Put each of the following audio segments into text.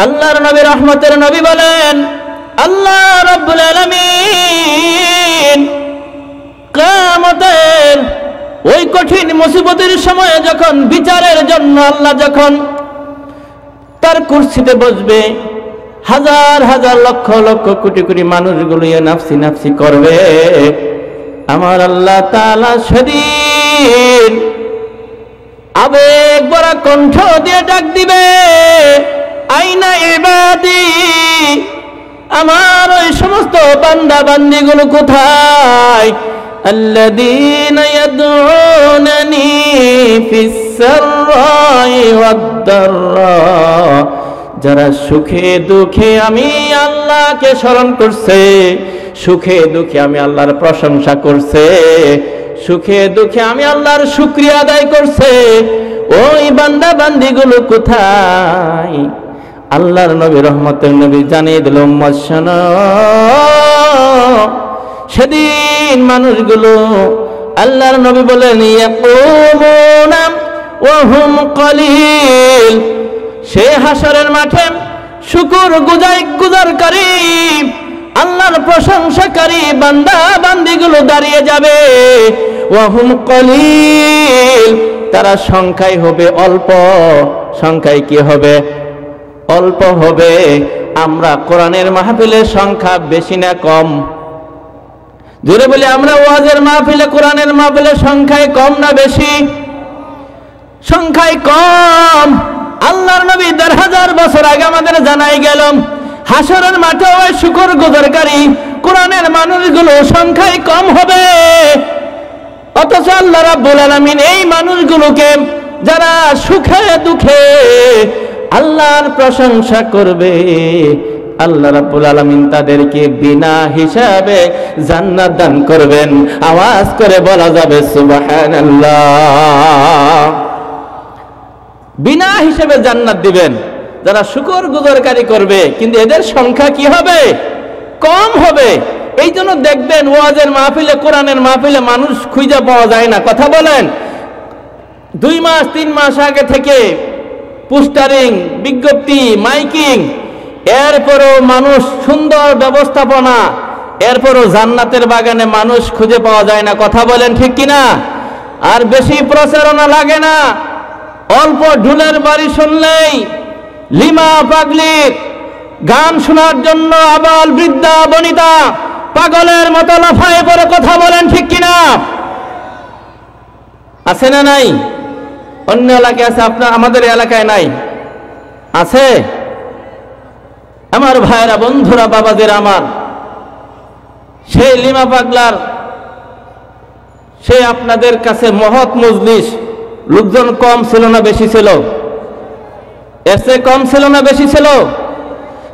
আল্লাহর নবী রহমতের নবী বলেন, আল্লাহ রাব্বুল আলামিন কিয়ামতের ওই কঠিন মুসিবতের সময়ে যখন বিচারের জন্য আল্লাহ যখন তার কুরসিতে বসবে, হাজার হাজার লক্ষ লক্ষ কোটি কোটি মানুষগুলো নাফসি নাফসি করবে, আমার আল্লাহ তাআলা সেদিন আবেগ ভরা কণ্ঠ দিয়ে ডাক দিবে, আইনা ইবাদি, আমার ওই সমস্ত বান্দা বান্দিগুলো কোথায়? আল্লাযীনা ইয়াদউনানি ফিস সাররাই ওয়াদ দাররা, যারা সুখে দুঃখে আমি আল্লাহকে স্মরণ করছে, সুখে দুঃখে আমি আল্লাহর প্রশংসা করছে, সুখে দুঃখে আমি আল্লাহর শুকরিয়া আদায় করছে, ওই বান্দা বান্দিগুলো কোথায়? আল্লাহর নবী রহমতের নবী জানিয়ে দিল, উম্মত শোনো, সেদিন মানুষগুলো, আল্লাহর নবী বলেন, ইয়াকুমুনা ওয়া হুম কলিল, সে হাসরের মাঠে শুকর গুজারকারী আল্লাহর প্রশংসাকারী বান্দা বান্দিগুলো দাঁড়িয়ে যাবে, ওয়া হুম কলিল, তারা সংখ্যায় হবে অল্প। সংখ্যায় কি হবে? অল্প হবে। আমরা কোরআনের মাহফিলের সংখ্যা বেশি না কম? জোরে বলি, আমরা ওয়াজের মাহফিলে কোরআনের মাহফিলের সংখ্যায় কম না বেশি? সংখ্যায় কম। আল্লাহর নবী ১০০০ বছর আগে আমাদের জানাই গেল, হাসরের মাঠে ওই শুকর গুজারকারী কোরআনের মানুষগুলো সংখ্যায় কম হবে। অথচ আল্লাহ রাব্বুল আলামিন এই মানুষগুলোকে যারা সুখে দুঃখে আল্লাহর প্রশংসা করবে, আল্লাহ রাব্বুল আলামিন তাদেরকে বিনা হিসাবে জান্নাত দান করবেন। আওয়াজ করে বলা যাবে সুবহানাল্লাহ। বিনা হিসাবে জান্নাত দিবেন যারা শুকর গুজারকারী করবে, কিন্তু এদের সংখ্যা কি হবে? কম হবে। এই জন্য দেখবেন ওয়াজের মাহফিলে কোরআনের মাহফিলে মানুষ খুঁজে পাওয়া যায় না। কথা বলেন, 2 মাস 3 মাস আগে থেকে পোস্টারিং, বিজ্ঞপ্তি, মাইকিং, এরপরও মানুষ সুন্দর ব্যবস্থাপনা, এরপরও জান্নাতের বাগানে মানুষ খুঁজে পাওয়া যায় না। কথা বলেন ঠিক কিনা? আর বেশি প্রচারণা লাগে না, অল্প ঢুলের বাড়ি শুনলেই লিমা পাগলির গান শোনার জন্য আবাল বৃদ্ধা বনিতা পাগলের মতো লাফায়ে পড়ে। কথা বলেন ঠিক কিনা? আছে না নাই? অন্য এলাকায় আছে, আপনার আমাদের এলাকায় নাই? আছে? আমার ভাইরা, বন্ধুরা, বাবাদের আমার, সেই লিমা পাগলার সে আপনাদের কাছে মহৎ মজলিস, লোকজন কম ছিল না বেশি ছিল? এসে কম ছিল না বেশি ছিল?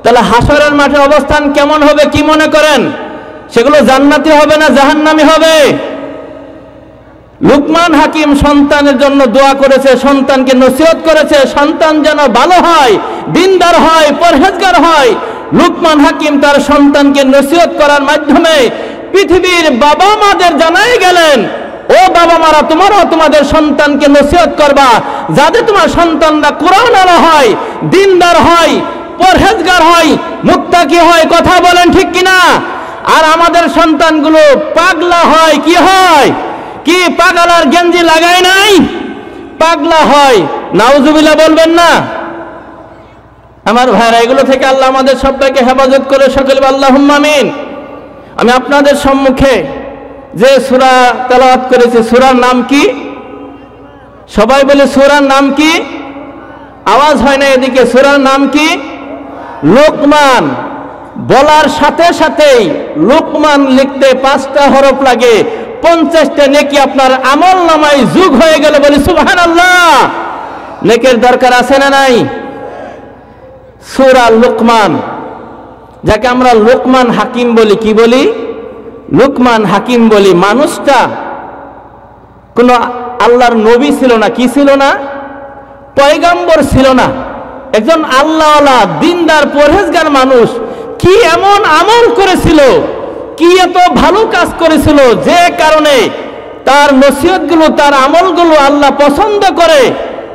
তাহলে হাসরের মাঠে অবস্থান কেমন হবে কি মনে করেন? সেগুলো জান্নাতি হবে না জাহান্নামী হবে? লুকমান হাকিম সন্তানের জন্য দোয়া করেছে, সন্তানকে নসিহত করেছে, সন্তান যেন ভালো হয়, দিনদার হয়, পরহেজগার হয়। লুকমান হাকিম তার সন্তানকে নসিহত করার মাধ্যমে পৃথিবীর বাবা মাদের জানাই গেলেন, ও বাবা মারা, তোমরাও তোমাদের সন্তানকে নসিহত করবা যাতে তোমার সন্তানরা কোরআনওয়ালা হয়, দিনদার হয়, পরহেজগার হয়, মুত্তাকি হয়। কথা বলেন ঠিক কিনা? আর আমাদের সন্তানগুলো পাগলা হয়। কি হয়? কি পাগলার গেঞ্জি লাগায় নাই? পাগলা হয়। নাউজুবিল্লাহ বলবেন না? আমার ভাইরা, এগুলো থেকে আল্লাহ আমাদের সবাইকে হেফাজত করে। সকলে আল্লাহুম্মা আমিন। আমি আপনাদের সম্মুখে যে সূরা তেলাওয়াত করেছি, সূরার নাম কি? সবাই বলে সূরার নাম কি? আওয়াজ হয় না এদিকে। সূরার নাম কি? লোকমান। বলার সাথে সাথেই লোকমান লিখতে 5টা হরফ লাগে, 50টা নেকি আপনার আমল নামায় যোগ হয়ে গেল। বলি সুবহানাল্লাহ। নেকের দরকার আছে না নাই? সূরা লোকমান, যাকে আমরা লোকমান হাকিম বলি। কি বলি? লোকমান হাকিম বলি। মানুষটা কোন আল্লাহর নবী ছিল না, কি ছিল না? পয়গম্বর ছিল না। একজন আল্লাহওয়ালা, দিনদার, পরহেজগার মানুষ। কি এমন আমল করেছিল, কি এত ভালো কাজ করেছিল যে কারণে তার নসিহতগুলো, তার আমলগুলো আল্লাহ পছন্দ করে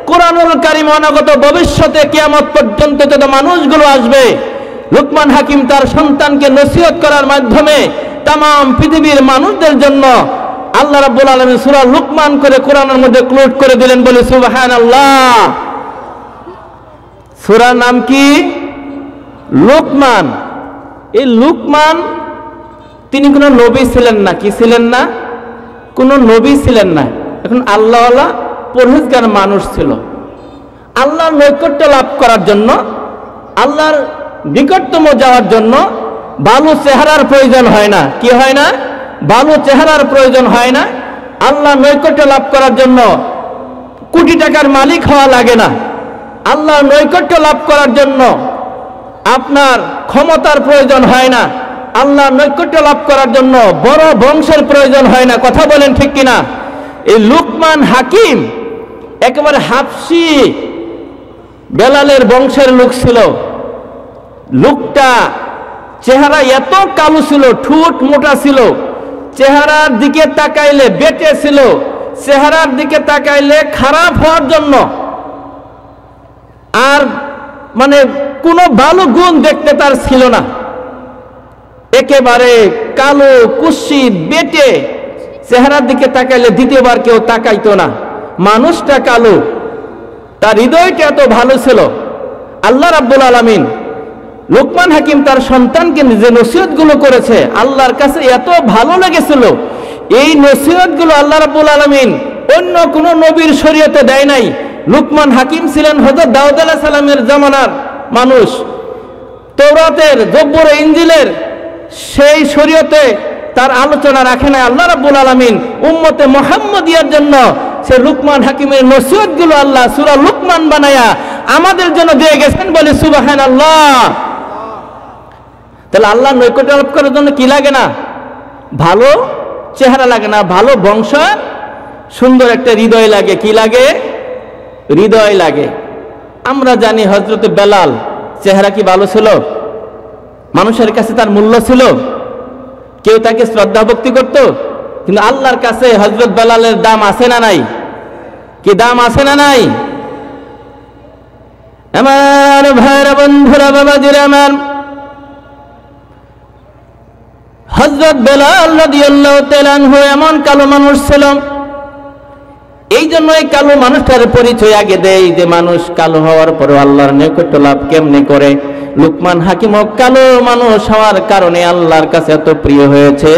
কুরআনুল কারীম অনাগত ভবিষ্যতে কিয়ামত পর্যন্ত যত মানুষগুলো আসবে, লুকমান হাকিম তার সন্তানকে নসিহত করার মাধ্যমে তামাম পৃথিবীর মানুষদের জন্য আল্লাহ রাব্বুল আলামিন সূরা লুকমান করে কোরআনের মধ্যে ক্লোড করে দিলেন, বলে সুবহানাল্লাহ। সূরার নাম কি? লুকমান। এই লুকমান তিনি কোনো নবী ছিলেন না, কি ছিলেন না? কোনো নবী ছিলেন না। এখন আল্লাহওয়ালা পরহেজগার মানুষ ছিল। আল্লাহর নৈকট্য লাভ করার জন্য, আল্লাহর নিকটতম যাওয়ার জন্য ভালো চেহারার প্রয়োজন হয় না। কি হয় না? ভালো চেহারার প্রয়োজন হয় না। আল্লাহর নৈকট্য লাভ করার জন্য কোটি টাকার মালিক হওয়া লাগে না। আল্লাহর নৈকট্য লাভ করার জন্য আপনার ক্ষমতার প্রয়োজন হয় না। আল্লাহর নৈকট্য লাভ করার জন্য বড় বংশের প্রয়োজন হয় না। কথা বলেন ঠিক কিনা? এই লুকমান হাকিম একেবারে হাবশি বেলালের বংশের লোক ছিল। লোকটা চেহারা এত কালো ছিল, ঠোঁট মোটা ছিল, চেহারার দিকে তাকাইলে বেটে ছিল, চেহারার দিকে তাকাইলে খারাপ হওয়ার জন্য আর মানে কোনো ভালো গুণ দেখতে তার ছিল না। একেবারে কালো কুৎসিত বেটে, চেহারার দিকে তাকাইলে দ্বিতীয়বার কেউ তাকাইতো না। মানুষটা কালো, তার হৃদয়টা এত ভালো ছিল। আল্লাহ রাব্বুল আলামিন লুকমান হাকিম তার সন্তানকে যে নসিহতগুলো করেছে আল্লাহর কাছে এত ভালো লেগেছিল। এই নসিহতগুলো আল্লাহ রাব্বুল আলামিন অন্য কোন নবীর শরীয়তে দেয় নাই। লুকমান হাকিম ছিলেন হযরত দাউদ আলাইহিস সালামের জামানার মানুষ। তৌরাতের, জব্বুর, ইনজিলের সেই শরীয়তে তার আলোচনা রাখে নাই। আল্লাহ রাব্বুল আলামিন উম্মতে মুহাম্মদিয়ার জন্য সে লুকমান হাকিমের নসিহতগুলো আল্লাহ সূরা লুকমান বানায়া আমাদের জন্য দিয়ে গেছেন, বলে সুবহানাল্লাহ। তাহলে আল্লাহ নৈকট্য লাভ করার জন্য কি লাগে না? ভালো চেহারা লাগে না, ভালো বংশ, সুন্দর একটা হৃদয় লাগে। কি লাগে? হৃদয় লাগে। আমরা জানি হযরত বেলাল চেহারা কি ভালো ছিল? মানুষের কাছে তার মূল্য ছিল, কেউ তাকে শ্রদ্ধা ভক্তি করত। কিন্তু আল্লাহর কাছে হযরত বেলালের দাম আছে না নাই? কি দাম আছে না নাই? আমার ভাইরা, বন্ধুরা, বাবাজিরা আমার, হযরত বেলাল রাদিয়াল্লাহু তাআলা আনহু এমন কালো মানুষ ছিল। এই জন্য এই কালো মানুষটার পরিচয় আগে দেয় যে মানুষ কালো হওয়ার পরও আল্লাহর নৈকট্য লাভ কেমনে করে। লুকমান হাকিম কালো মানুষ হওয়ার কারণে আল্লাহর কাছে এত প্রিয় হয়েছে।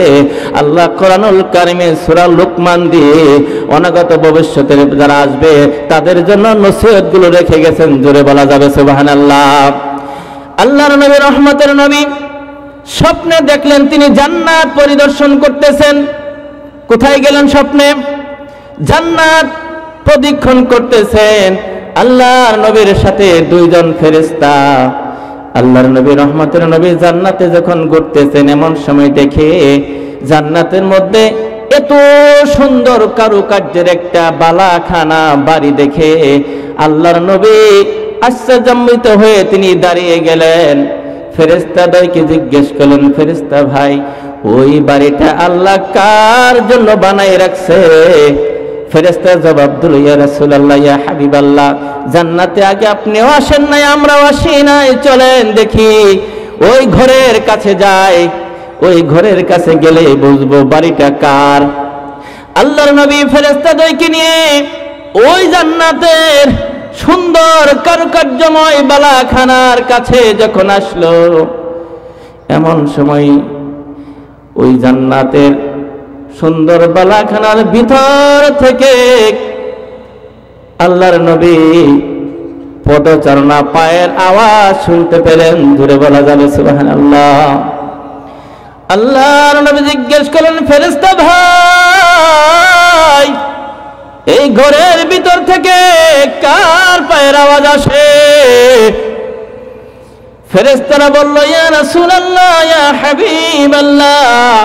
আল্লাহ কোরআনুল কারীমে সূরা লুকমান দিয়ে অনাগত ভবিষ্যতের যারা আসবে তাদের জন্য নসিহতগুলো রেখে গেছেন। জোরে বলা যাবে সুবহানাল্লাহ। আল্লাহর নবী, রহমতের নবী, স্বপ্নে দেখলেন তিনি জান্নাত পরিদর্শন করতেছেন। কোথায় গেলেন? স্বপ্নে জান্নাত প্রদক্ষিণ করতেছেন। আল্লাহর নবীর সাথে দুইজন ফেরেশতা। আল্লাহর নবী, রহমতের নবী জান্নাতে যখন ঘুরতেছেন এমন সময় দেখে জান্নাতের মধ্যে এত সুন্দর কারুকার্যের একটা বালাখানা বাড়ি দেখে আল্লাহর নবী আশ্চর্যান্বিত হয়ে তিনি দাঁড়িয়ে গেলেন। ফেরেশতাদেরকে জিজ্ঞেস করলেন, ফেরেশতা ভাই, ওই বাড়িটা আল্লাহ কার জন্য বানাই রাখছে? ফেরেশতা জবাব দিল, ইয়া রাসূলুল্লাহ, ইয়া হাবিবাল্লাহ, জান্নাতে আগে আপনিও আসেন নাই, আমরাও আসি নাই, চলেন দেখি। ওই ঘরের কাছে যাই, ওই ঘরের কাছে গেলে বুঝবো বাড়িটা কার। আল্লাহর নবী ফেরেশতাদেরকে নিয়ে ওই জান্নাতের সুন্দর কারুকার্যময় বালাখানার কাছে যখন আসলো, এমন সময় ওই জান্নাতের সুন্দর বালাখানার ভিতর থেকে আল্লাহর নবী পদচারণা, পায়ের আওয়াজ শুনতে পেলেন। জোরে বলা যাবে সুবহানাল্লাহ। আল্লাহর নবী জিজ্ঞেস করলেন, ফেরেশতা ভাই, এই ঘরের ভিতর থেকে কার পায়ের আওয়াজ আসে? ফেরেশতারা বলল, ইয়া রাসূলুল্লাহ, ইয়া হাবিবাল্লাহ,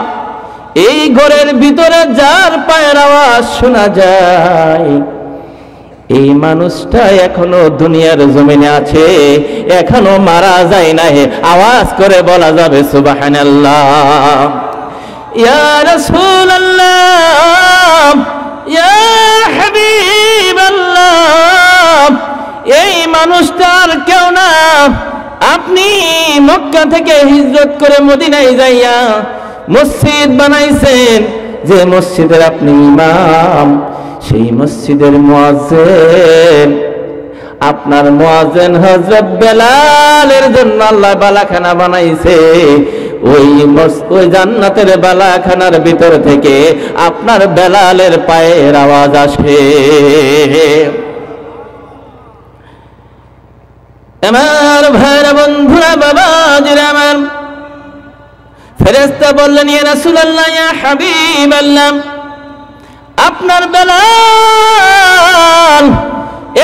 এই ঘরের ভিতরে যার পায়ের আওয়াজ শোনা যায় এই মানুষটা এখনো দুনিয়ার জমিনে আছে, এখনো মারা যায় নাই। আওয়াজ করে বলা যাবে সুবহানাল্লাহ। ইয়া রাসূলুল্লাহ, ইয়া হাবিবাল্লাহ, এই মানুষটার কেউ না, আপনি মক্কা থেকে হিজরত করে মদিনায় যাইয়া মসজিদ বানাইছেন, যে মসজিদের আপনি ইমাম, সেই মসজিদের মুয়াজ্জিন, আপনার মুয়াজ্জিন হযরত বেলালের জন্য আল্লাহ বালাখানা বানাইছে। ওই জান্নাতের বালাখানার ভিতর থেকে আপনার বেলালের পায়ের আওয়াজ আসে। আমার ভাইরা বন্ধুরা বাবাজিরা আমার, ফেরেশতা বললেন ইয়া রাসূলুল্লাহ ইয়া হাবিবাল্লাহ, আপনার বেলাল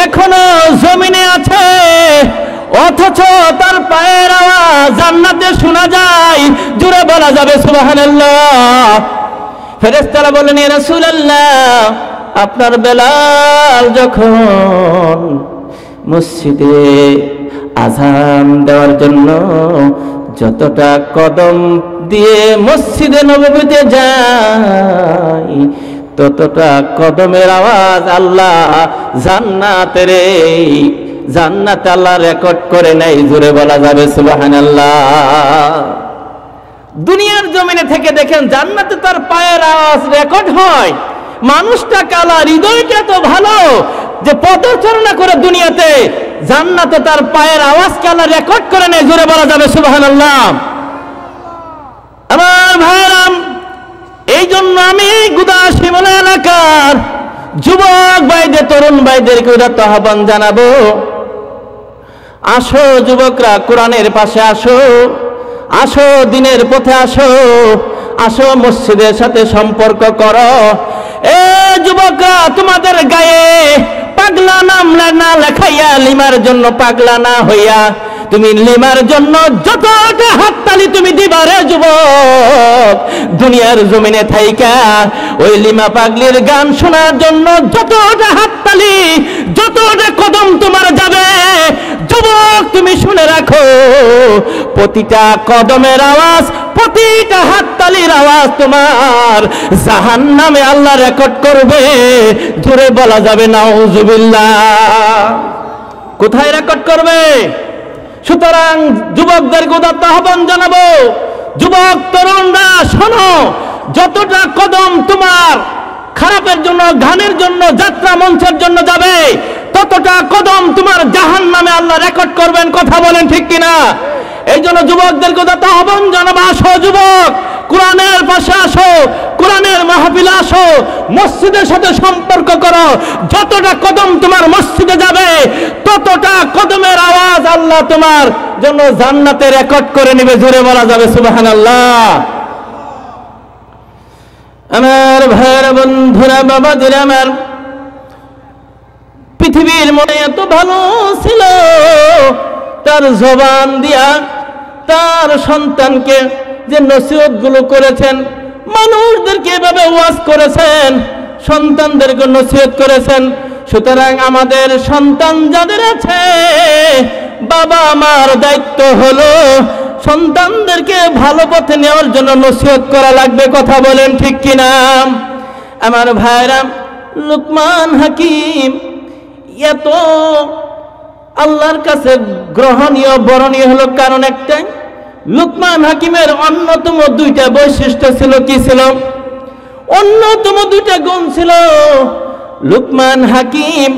এখনো জমিনে আছে, অথচ তার পায়ের আওয়াজ জান্নাতে শোনা যায়, জোরে বলা যাবে সুবহানাল্লাহ। ফেরেশতারা বললেন ইয়া রাসূলুল্লাহ, আপনার বেলাল যখন মসজিদে আযান দেওয়ার জন্য যতটা কদম দিয়ে মসজিদে নববীতে যায়, ততটা কদমের আওয়াজ আল্লাহ জান্নাতে আল্লাহ রেকর্ড করে নেয়, জোরে বলা যাবে সুবহানাল্লাহ। দুনিয়ার জমিনে থেকে দেখেন জান্নাতে তার পায়ের আওয়াজ রেকর্ড হয়। মানুষটা কালা, হৃদয়টা তো ভালো যে পদচারণা করে দুনিয়াতে, জান্নাতে তার পায়ের আওয়াজ কালা রেকর্ড করে নেয়, জোরে বলা যাবে সুবহানাল্লাহ। আমার ভাইরাম, এই জন্য আমি গুদাসিমলা এলাকার যুবক ভাইদের, তরুণ ভাইদেরকে উদাত্ত আহ্বান জানাবো, আসো যুবকরা, কোরআনের পাশে আসো, আসো দিনের পথে আসো, আসো মসজিদের সাথে সম্পর্ক করো। এ যুবকরা, তোমাদের গায়ে পাগলা নাম না লেখাইয়া, লিমার জন্য পাগলা না হইয়া, তুমি লিমার জন্য যতটা হাততালি তুমি দিবা রে যুবক, দুনিয়ার জমিনে থাইকা ওই লিমা পাগলির গান শোনার জন্য যতটা হাততালি, যতটা কদম তোমার যাবে যুবক, তুমি শুনে রাখো, প্রতিটা কদমের আওয়াজ, প্রতিটা হাততালির আওয়াজ তোমার জাহান্নামে আল্লাহ রেকর্ড করবে, জোরে বলা যাবে নাউজুবিল্লাহ। কোথায় রেকর্ড করবে? সুতরাং যুবকদেরকে উদাত্ত আহ্বান জানাবো, যুবক তরুণরা শোনো, যতটা কদম তোমার খারাপের জন্য, গানের জন্য, যাত্রা মঞ্চের জন্য যাবে, ততটা কদম তোমার জাহান্নামে আল্লাহ রেকর্ড করবেন। কথা বলেন ঠিক কিনা? এই জন্য যুবকদেরকে উদাত্ত আহ্বান জানাবো, আসো যুবক, কোরআনের পাশে আসো, কোরআনের মাহফিলে আসো, মসজিদের সাথে সম্পর্ক করো, যতটা কদম তোমার মসজিদে যাবে ততটা কদমের আওয়াজ আল্লাহ তোমার জন্য জান্নাতে রেকর্ড করে নেবে, জোরে বলা যাবে সুবহানাল্লাহ। আমার ভাইয়েরা বন্ধুরা বাবাজিরা আমার, পৃথিবীর মনে এত ভালো ছিল, তার জবান দিয়া তার সন্তানকে যে নসিহত গুলো করেছেন, মানুষদেরকে এভাবে ওয়াজ করেছেন, সন্তানদেরকে নসিহত করেছেন। সুতরাং আমাদের সন্তান যাদের আছে, বাবা মার দায়িত্ব হলো সন্তানদেরকে ভালো পথে নেওয়ার জন্য নসিহত করা লাগবে। কথা বলেন ঠিক কিনা? আমার ভাইরা, লুকমান হাকিম এত আল্লাহর কাছে গ্রহণীয়, বরণীয় হলো কারণ একটাই, লুকমান হাকিমের অন্যতম দুইটা বৈশিষ্ট্য ছিল। কি ছিল? অন্যতম দুইটা গুণ ছিল। লুকমান হাকিম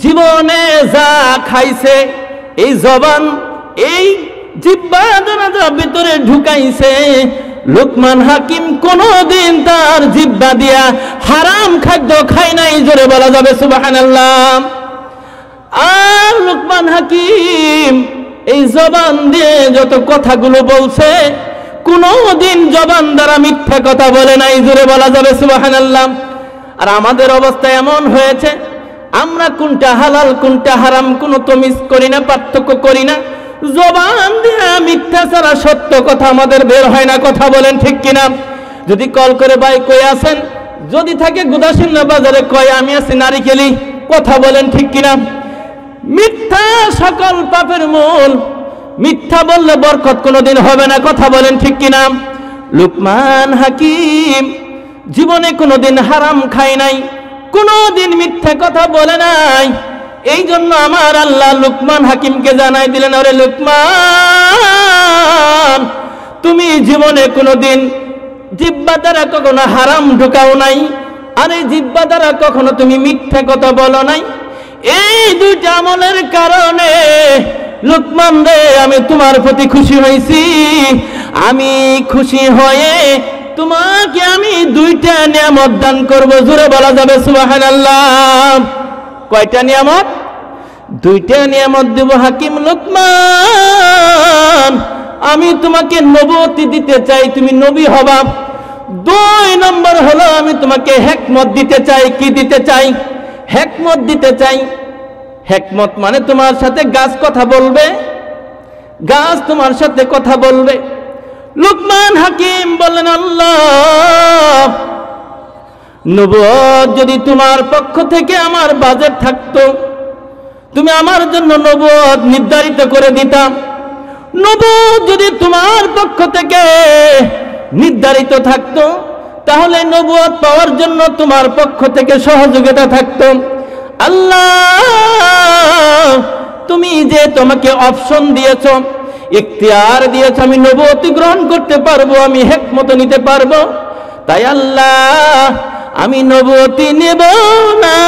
জীবনে যা খাইছে, এই জবান, এই জিহ্বা যা ভিতরে ঢুকাইছে, লুকমান হাকিম কোনদিন তার জিহ্বা দিয়া হারাম খাদ্য খায় নাই, জোরে বলা যাবে সুবহানাল্লাহ। আর লুকমান হাকিম এই জবান দিয়ে যত কথাগুলো বলছে, কোনদিন জবান দ্বারা মিথ্যা কথা বলে নাই, জোরে বলা যাবে সুবহানাল্লাহ। আর আমাদের অবস্থা এমন হয়েছে, আমরা কোনটা হালাল কোনটা হারাম কোনো তমিজ করি না, পার্থক্য করি না, জবান দিয়ে মিথ্যা ছাড়া সত্য কথা আমাদের বের হয় না। কথা বলেন ঠিক কিনা? যদি কল করে ভাই কই আছেন, যদি থাকে গুদাসিমলা বাজারে, কয় আমি আছি নারিকেলি। কথা বলেন ঠিক কিনা? মিথ্যা সকল পাপের মূল, মিথ্যা বললে বরকত কোনোদিন হবে না। কথা বলেন ঠিক কিনা? লুকমান হাকিম জীবনে কোনোদিন হারাম খায় নাই, কোনোদিন মিথ্যা কথা বলে নাই। এই জন্য আমার আল্লাহ লুকমান হাকিমকে জানাই দিলেন, আরে লুকমান, তুমি জীবনে কোনোদিন জিহ্বা দ্বারা কখনো হারাম ঢুকাও নাই, আর এই জিহ্বা দ্বারা কখনো তুমি মিথ্যা কথা বলো নাই। এই দুইটা আমলের কারণে লুকমান রে আমি তোমার প্রতি খুশি হয়েছি। আমি খুশি হয়ে তোমাকে আমি দুইটা নিয়ামত দান করব। জোরে বলা যাবে সুবহানাল্লাহ। কয়টা নিয়ামত? দুইটা নিয়ামত দেব হাকিম লুকমান। আমি তোমাকে নবুয়তি দিতে চাই, তুমি নবী হবা। 2 নম্বর হলো আমি তোমাকে হিকমত দিতে চাই। কি দিতে চাই? হিকমত দিতে চাই। হিকমত মানে তোমার সাথে গাছ কথা বলবে, গাছ তোমার সাথে কথা বলবে। লুকমান হাকিম বললেন, আল্লাহ, নবুয়ত যদি তোমার পক্ষ থেকে আমার বাজেট থাকতো, তুমি আমার জন্য নবুয়ত নির্ধারিত করে দিতাম। নবুয়ত যদি তোমার পক্ষ থেকে নির্ধারিত থাকতো, তাহলে নবুয়ত পাওয়ার জন্য তোমার পক্ষ থেকে সহযোগিতা থাকতো। আল্লাহ, তুমি যে তোমাকে অপশন দিয়েছো, ইখতিয়ার দিয়েছো, আমি নবুয়তি গ্রহণ করতে পারবো, আমি হিকমত নিতে পারবো। তাই আল্লাহ, আমি নবুয়তি নেব না,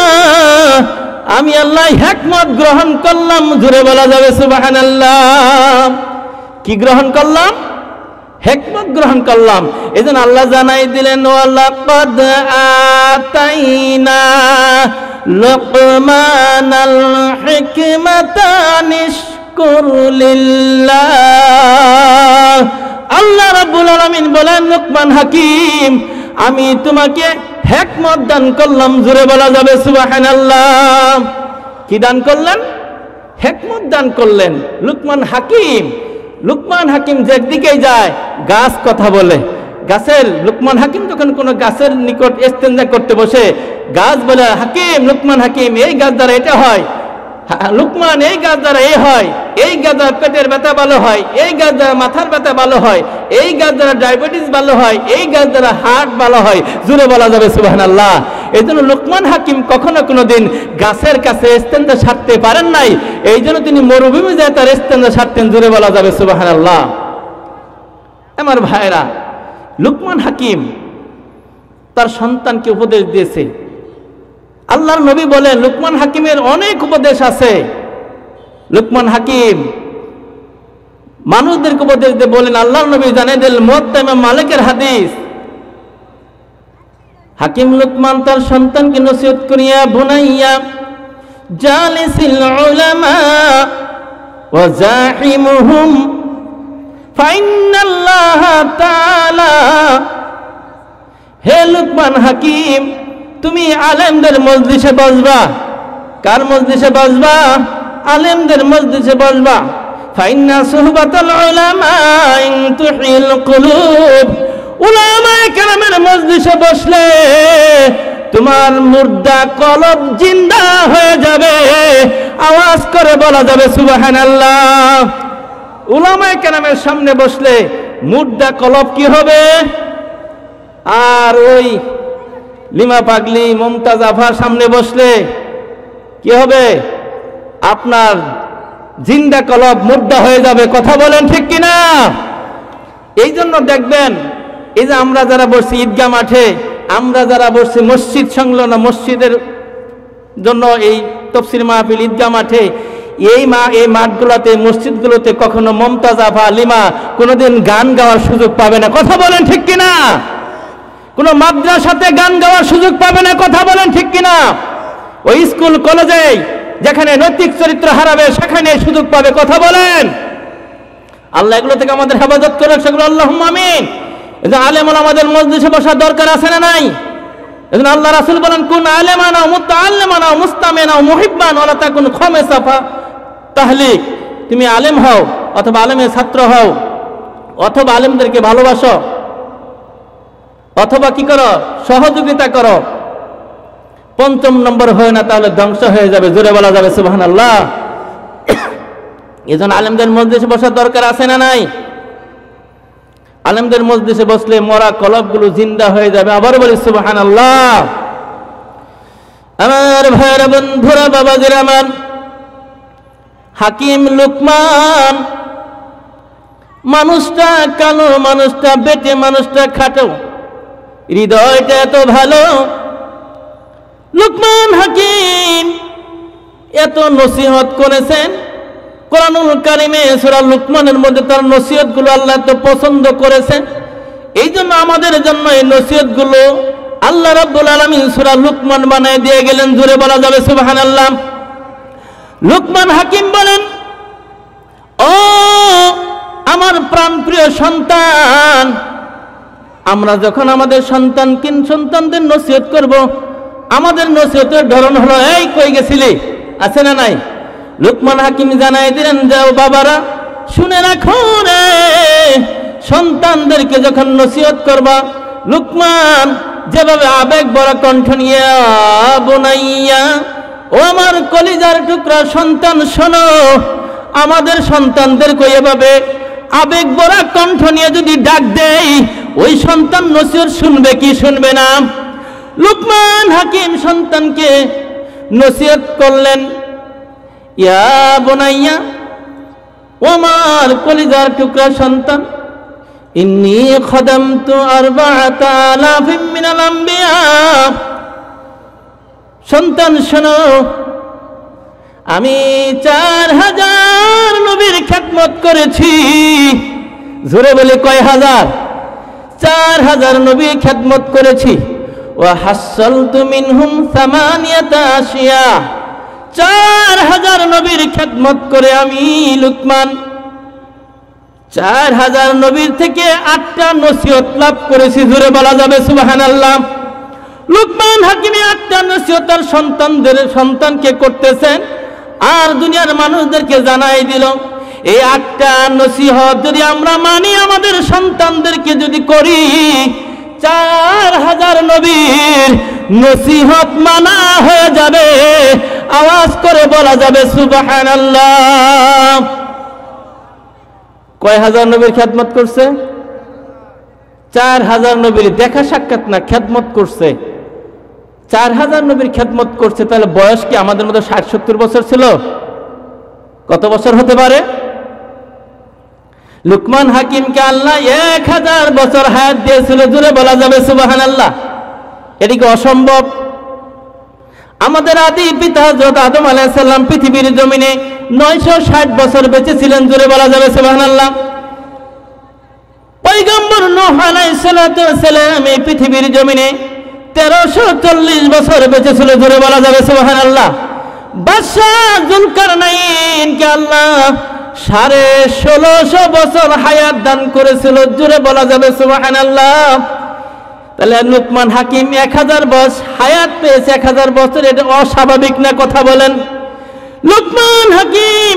আমি আল্লাহ হিকমত গ্রহণ করলাম। জোরে বলা যাবে সুবহানাল্লাহ। কি গ্রহণ করলাম? হিকমত গ্রহণ করলাম। এজন্য আল্লাহ জানাই দিলেন, ওয়ালাকাদ আতাইনা লুকমানাল হিকমাতা নিশকুর লিল্লাহ। আল্লাহ রাব্বুল আলামিন বলেন, লুকমান হাকিম, আমি তোমাকে হিকমত দান করলাম। জোরে বলা যাবে সুবহানাল্লাহ। কি দান করলেন? হিকমত দান করলেন। লুকমান হাকিম, লুকমান হাকিম যেদিকেই যায় গাছ কথা বলে। গাছের লুকমান হাকিম যখন কোনো গাছের নিকট ইস্তেঞ্জা করতে বসে, গাছ বলে, হাকিম, লুকমান হাকিম, এই গাছ দ্বারা এটা হয়, লুকমান এই গাছ দ্বারা এই হয়, এই গাছ দ্বারা পেটের ব্যথা ভালো হয়, এই গাছ দ্বারা মাথার ব্যথা ভালো হয়, এই গাছ দ্বারা ডায়াবেটিস ভালো হয়, এই গাছ দ্বারা হার্ট ভালো হয়। জোরে বলা যাবে সুবহানাল্লাহ। এই জন্য লুকমান হাকিম কখনো কোনোদিন গাছের কাছে ইস্তেঞ্জা সারতে পারেন নাই। এই জন্য তিনি মরুভূমি যায় তার ইস্তেঞ্জা সারতেন। জোরে বলা যাবে সুবহানাল্লাহ। আমার ভাইরা, লুকমান হাকিম তার সন্তানকে উপদেশ দিয়েছে। আল্লাহর নবী বলেন, লুকমান হাকিমের অনেক উপদেশ আছে। লুকমান হাকিম মানুষদেরকে উপদেশ দিয়ে বলেন, আল্লাহর নবী জানিয়ে দিলেন, মুওয়াত্তা ইমাম মালিকের হাদিস, হাকিম লুকমান তার সন্তানকে নসিহত করিয়া, বুনাইয়া জালিসিল উলামা ওয়া জাহিমুহুম ফাইন্নাল্লাহ তাআলা। হে লুকমান হাকিম, তুমি আলেমদের মজলিসে বসবা। কার মজলিসে বসবা? আলেমদের মজলিসে বসবা। ফাইন্না সুহবাতাল উলামা তুহিল কুলুব। উলামায়ে কেরামের মজলিসে বসলে তোমার মুর্দা কলব জিন্দা হয়ে যাবে। আওয়াজ করে বলা যাবে সুবহানাল্লাহ। উলামায়ে কেরামের সামনে বসলে মুর্দা কলব কি হবে? আর ওই লিমা পাগলি, মমতাজ আফার সামনে বসলে কি হবে? আপনার জিন্দা কলব মুর্দা হয়ে যাবে। কথা বলেন ঠিক কিনা? এই জন্য দেখবেন, এই যে আমরা যারা বসছি ঈদগাহ মাঠে, আমরা যারা বসছি মসজিদ সংলগ্ন মসজিদের জন্য এই তাফসীর মাহফিল ঈদগাহ মাঠে, এই মাঠগুলোতে, মসজিদগুলোতে কখনো মমতাজ আফা, লিমা কোনোদিন গান গাওয়ার সুযোগ পাবে না। কথা বলেন ঠিক কিনা? কোনো মাদ্রাসাতে গান গাওয়ার সুযোগ পাবে না। কথা বলেন ঠিক কিনা? ওই স্কুল কলেজে যেখানে নৈতিক চরিত্র হারাবে সেখানে সুযোগ পাবে। কথা বলেন। আল্লাহ এগুলো থেকে আমাদের হেফাজত করে, সেগুলো আল্লাহুম্মা আমিন। এই যে আলেম ওলামাদের মজলিসে বসার দরকার আছে না নাই? এজন্য আল্লাহ রাসূল বলেন, কুন আলেমান ওয়া মুতাআল্লিমান ওয়া মুস্তামিন ওয়া মুহিব্বান ওয়া লা তাকুন খামিসা তাহলিক। তুমি আলেম হও অথবা আলেমের ছাত্র হও, অথবা আলেমদেরকে ভালোবাসো, অথবা কি করো? সহযোগিতা করো। 5ম নম্বর হয় না, তাহলে ধ্বংস হয়ে যাবে। জোরে বলা যাবে সুবহানাল্লাহ। এজন্য আলেমদের মজলিসে বসার দরকার আছে না নাই? আলেমদের মজলিসে বসলে মরা কলবগুলো জিন্দা হয়ে যাবে। আবার বলি সুবহানাল্লাহ। আমার ভাইরা বন্ধুরা বাবাজিরা আমার, হাকিম লুকমান মানুষটা কালো, মানুষটা বেটে, মানুষটা খাটো, হৃদয়টা এত ভালো। লুকমান হাকিম এত নসিহত করেছেন। কোরআনুল কারিমে সূরা লুকমানের মধ্যে তার নসিহতগুলো আল্লাহ তো পছন্দ করেছেন। এই জন্য আমাদের জন্য এই নসিহতগুলো আল্লাহ রাব্বুল আলামিন সূরা লুকমান বানায় দিয়ে গেলেন। জোরে বলা যাবে সুবহানাল্লাহ। লুকমান হাকিম বলেন, ও আমার প্রাণপ্রিয় সন্তান, আমরা যখন আমাদের সন্তানদের নসিহত করব, আমাদের নসিহতের ধরন হলো, এই কই গেছিলি, আছে না নাই? লুকমান হাকিম জানাই দিলেন, যাও বাবারা শুনে রাখো রে, সন্তানদেরকে যখন নসিহত করবা, লুকমান যেভাবে আবেগ ভরা কণ্ঠ নিয়ে, বোনাইয়া, ও আমার কলিজার টুকরা সন্তান শোনো, আমাদের সন্তানদেরকে এভাবে আবেগ ভরা কণ্ঠ নিয়ে যদি ডাক দেই, ওই সন্তান নসিহত শুনবে কি শুনবে না? লুকমান হাকিম সন্তানকে নসিহত করলেন, ইয়া বোনাইয়া, ও আমার কলিজার টুকরা সন্তান, ইন্নী খাদামতু আরবাআতা আলাফিম মিনাল আম্বিয়া, সন্তান শোনো, আমি 4000 নবীর খেদমত করেছি। জোরে বলে কয় হাজার? 4000 নবীর খেদমত করেছি। ওয়া হাসসালতু মিনহুম 8 আশিয়া, 4000 নবীর খেদমত করে আমি লুকমান 4000 নবীর থেকে 8টা নসিহত লাভ করেছি। জোরে বলা যাবে সুবহানাল্লাহ। লুকমান হাকিমে 8টা নসিহত তার সন্তানকে করতেছেন, আর দুনিয়ার মানুষদেরকে জানাই দিল, এই 8টা নসিহত যদি আমরা মানি, আমাদের সন্তানদেরকে যদি করি, 4000 নবীর নসিহত মানা হয়ে যাবে। আওয়াজ করে বলা যাবে সুবহানাল্লাহ। কয় হাজার নবীর খেদমত করছে? 4000 নবীর দেখা সাক্ষাৎ না, খেদমত করছে। 4000 নবীর খেদমত করছে, তাহলে বয়স কি আমাদের মতো 60-70 বছর ছিল? কত বছর হতে পারে? লুকমান হাকিমকে আল্লাহ 1000 বছর হায়াত দিয়েছিল। জোরে বলা যাবে সুবহানাল্লাহ। এদিকে অসম্ভব? আমাদের আদি পিতা হযরত আদম আলাইহিস সালাম পৃথিবীর জমিনে 960 বছর বেঁচে ছিলেন। জোরে বলা যাবে সুবহানাল্লাহ। পয়গম্বর নূহ আলাইহিস সালাম এই পৃথিবীর জমিনে 1340 বছর বেঁচে ছিল। জোরে বলা যাবে সুবহানাল্লাহ। বাদশাহ যুলকারনাইনকে আল্লাহ 1650 বছর হায়াত দান করেছিল। জোরে বলা যাবে সুবহানাল্লাহ। তাহলে লুকমান হাকিম 1000 বছর হায়াত পেয়েছে। 1000 বছর, এটা অস্বাভাবিক না? কথা বলেন। লুকমান হাকিম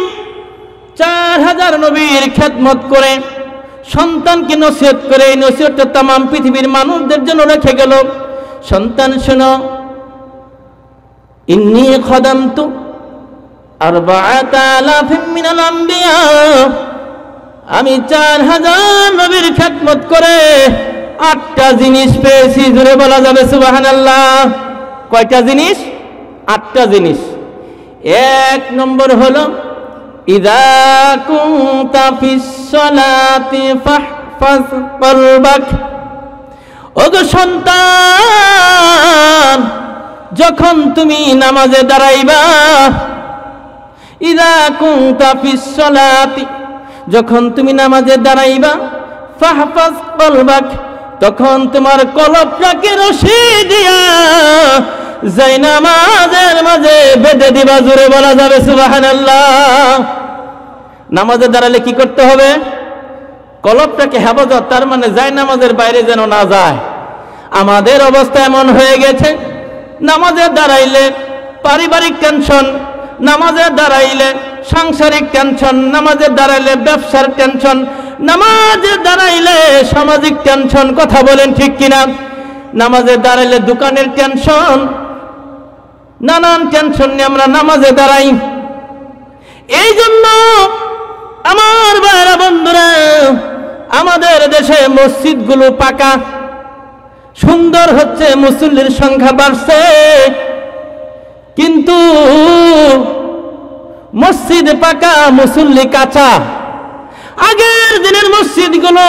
4000 নবীর খেদমত করে, সন্তানকে নসিহত করে, এই নসিহতটা তামাম পৃথিবীর মানুষদের জন্য রেখে গেল। সন্তান শোনো, ইন্নী খাদামতু আরবাআতা আলাফিম মিনাল আম্বিয়া, আমি 4000 নবীর খেদমত করে 8টা জিনিস পেয়েছি। জোরে বলা যাবে সুবহানাল্লাহ। কয়টা জিনিস? 8টা জিনিস। 1 নম্বর হলো, ইযা কুনতা ফিস সালাতি ফাহফাজ কলবাক, ওগো সন্তান, যখন তুমি নামাজে দাঁড়াইবা, ইযা কুনতা ফিস সালাতি, যখন তুমি নামাজে দাঁড়াইবা, ফাহফাজ কলবাক, তখন তোমার কলবটাকে রশি দিয়া যাই নামাজের মাঝে বেঁধে দিবা। জোরে বলা যাবে সুবহানাল্লাহ। নামাজে দাঁড়ালে কি করতে হবে? কলবটাকে হেফাজত, তার মানে যাই নামাজের বাইরে যেন না যায়। আমাদের অবস্থা এমন হয়ে গেছে, নামাজে দাঁড়াইলে পারিবারিক টেনশন, নামাজে দাঁড়াইলে সাংসারিক টেনশন, নামাজে দাঁড়াইলে ব্যবসার টেনশন, নামাজে দাঁড়াইলে সামাজিক টেনশন। কথা বলেন ঠিক কিনা? নামাজে দাঁড়াইলে দোকানের টেনশন, নানান টেনশন নিয়ে আমরা নামাজে দাঁড়াই। এই জন্য আমার ভাইরা বন্ধুরা, আমাদের দেশে মসজিদগুলো পাকা সুন্দর হচ্ছে, মুসল্লির সংখ্যা বাড়ছে, কিন্তু মসজিদ পাকা, মুসল্লি কাঁচা। আগের দিনের মসজিদগুলো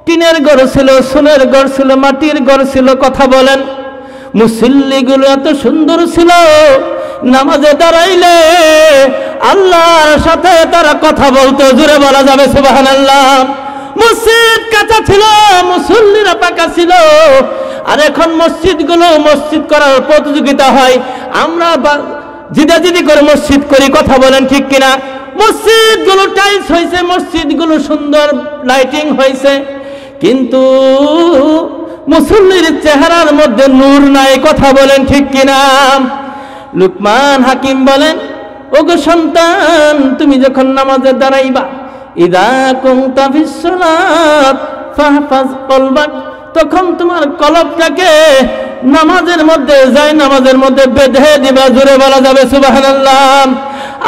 টিনের ঘর ছিল, সোনের ঘর ছিল, মাটির ঘর ছিল। কথা বলেন, মুসল্লিগুলো এত সুন্দর ছিল, নামাজে দাঁড়াইলে আল্লাহর সাথে তারা কথা বলতো। জোরে বলা যাবে সুবহানাল্লাহ। মসজিদ কাঁচা ছিল, মুসল্লিরা পাকা ছিল। আর এখন মসজিদগুলো মসজিদ করার প্রতিযোগিতা হয়, আমরা জিদাজিদি করে মসজিদ করি। কথা বলেন ঠিক কিনা? মসজিদগুলো টাইলস হয়েছে, মসজিদগুলো সুন্দর লাইটিং হয়েছে, কিন্তু মুসল্লির চেহারার মধ্যে নূর নাই। কথা বলেন ঠিক কিনা? লুকমান হাকিম বলেন, ওগো সন্তান, তুমি যখন নামাজে দাঁড়াইবা, ইদা কুনতা ফিস সালাত ফাহফাজ কলবাক, তখন তোমার কলবটাকে নামাজের মধ্যে, যায় নামাজের মধ্যে বেঁধে দিবা। জোরে বলা যাবে সুবহানাল্লাহ।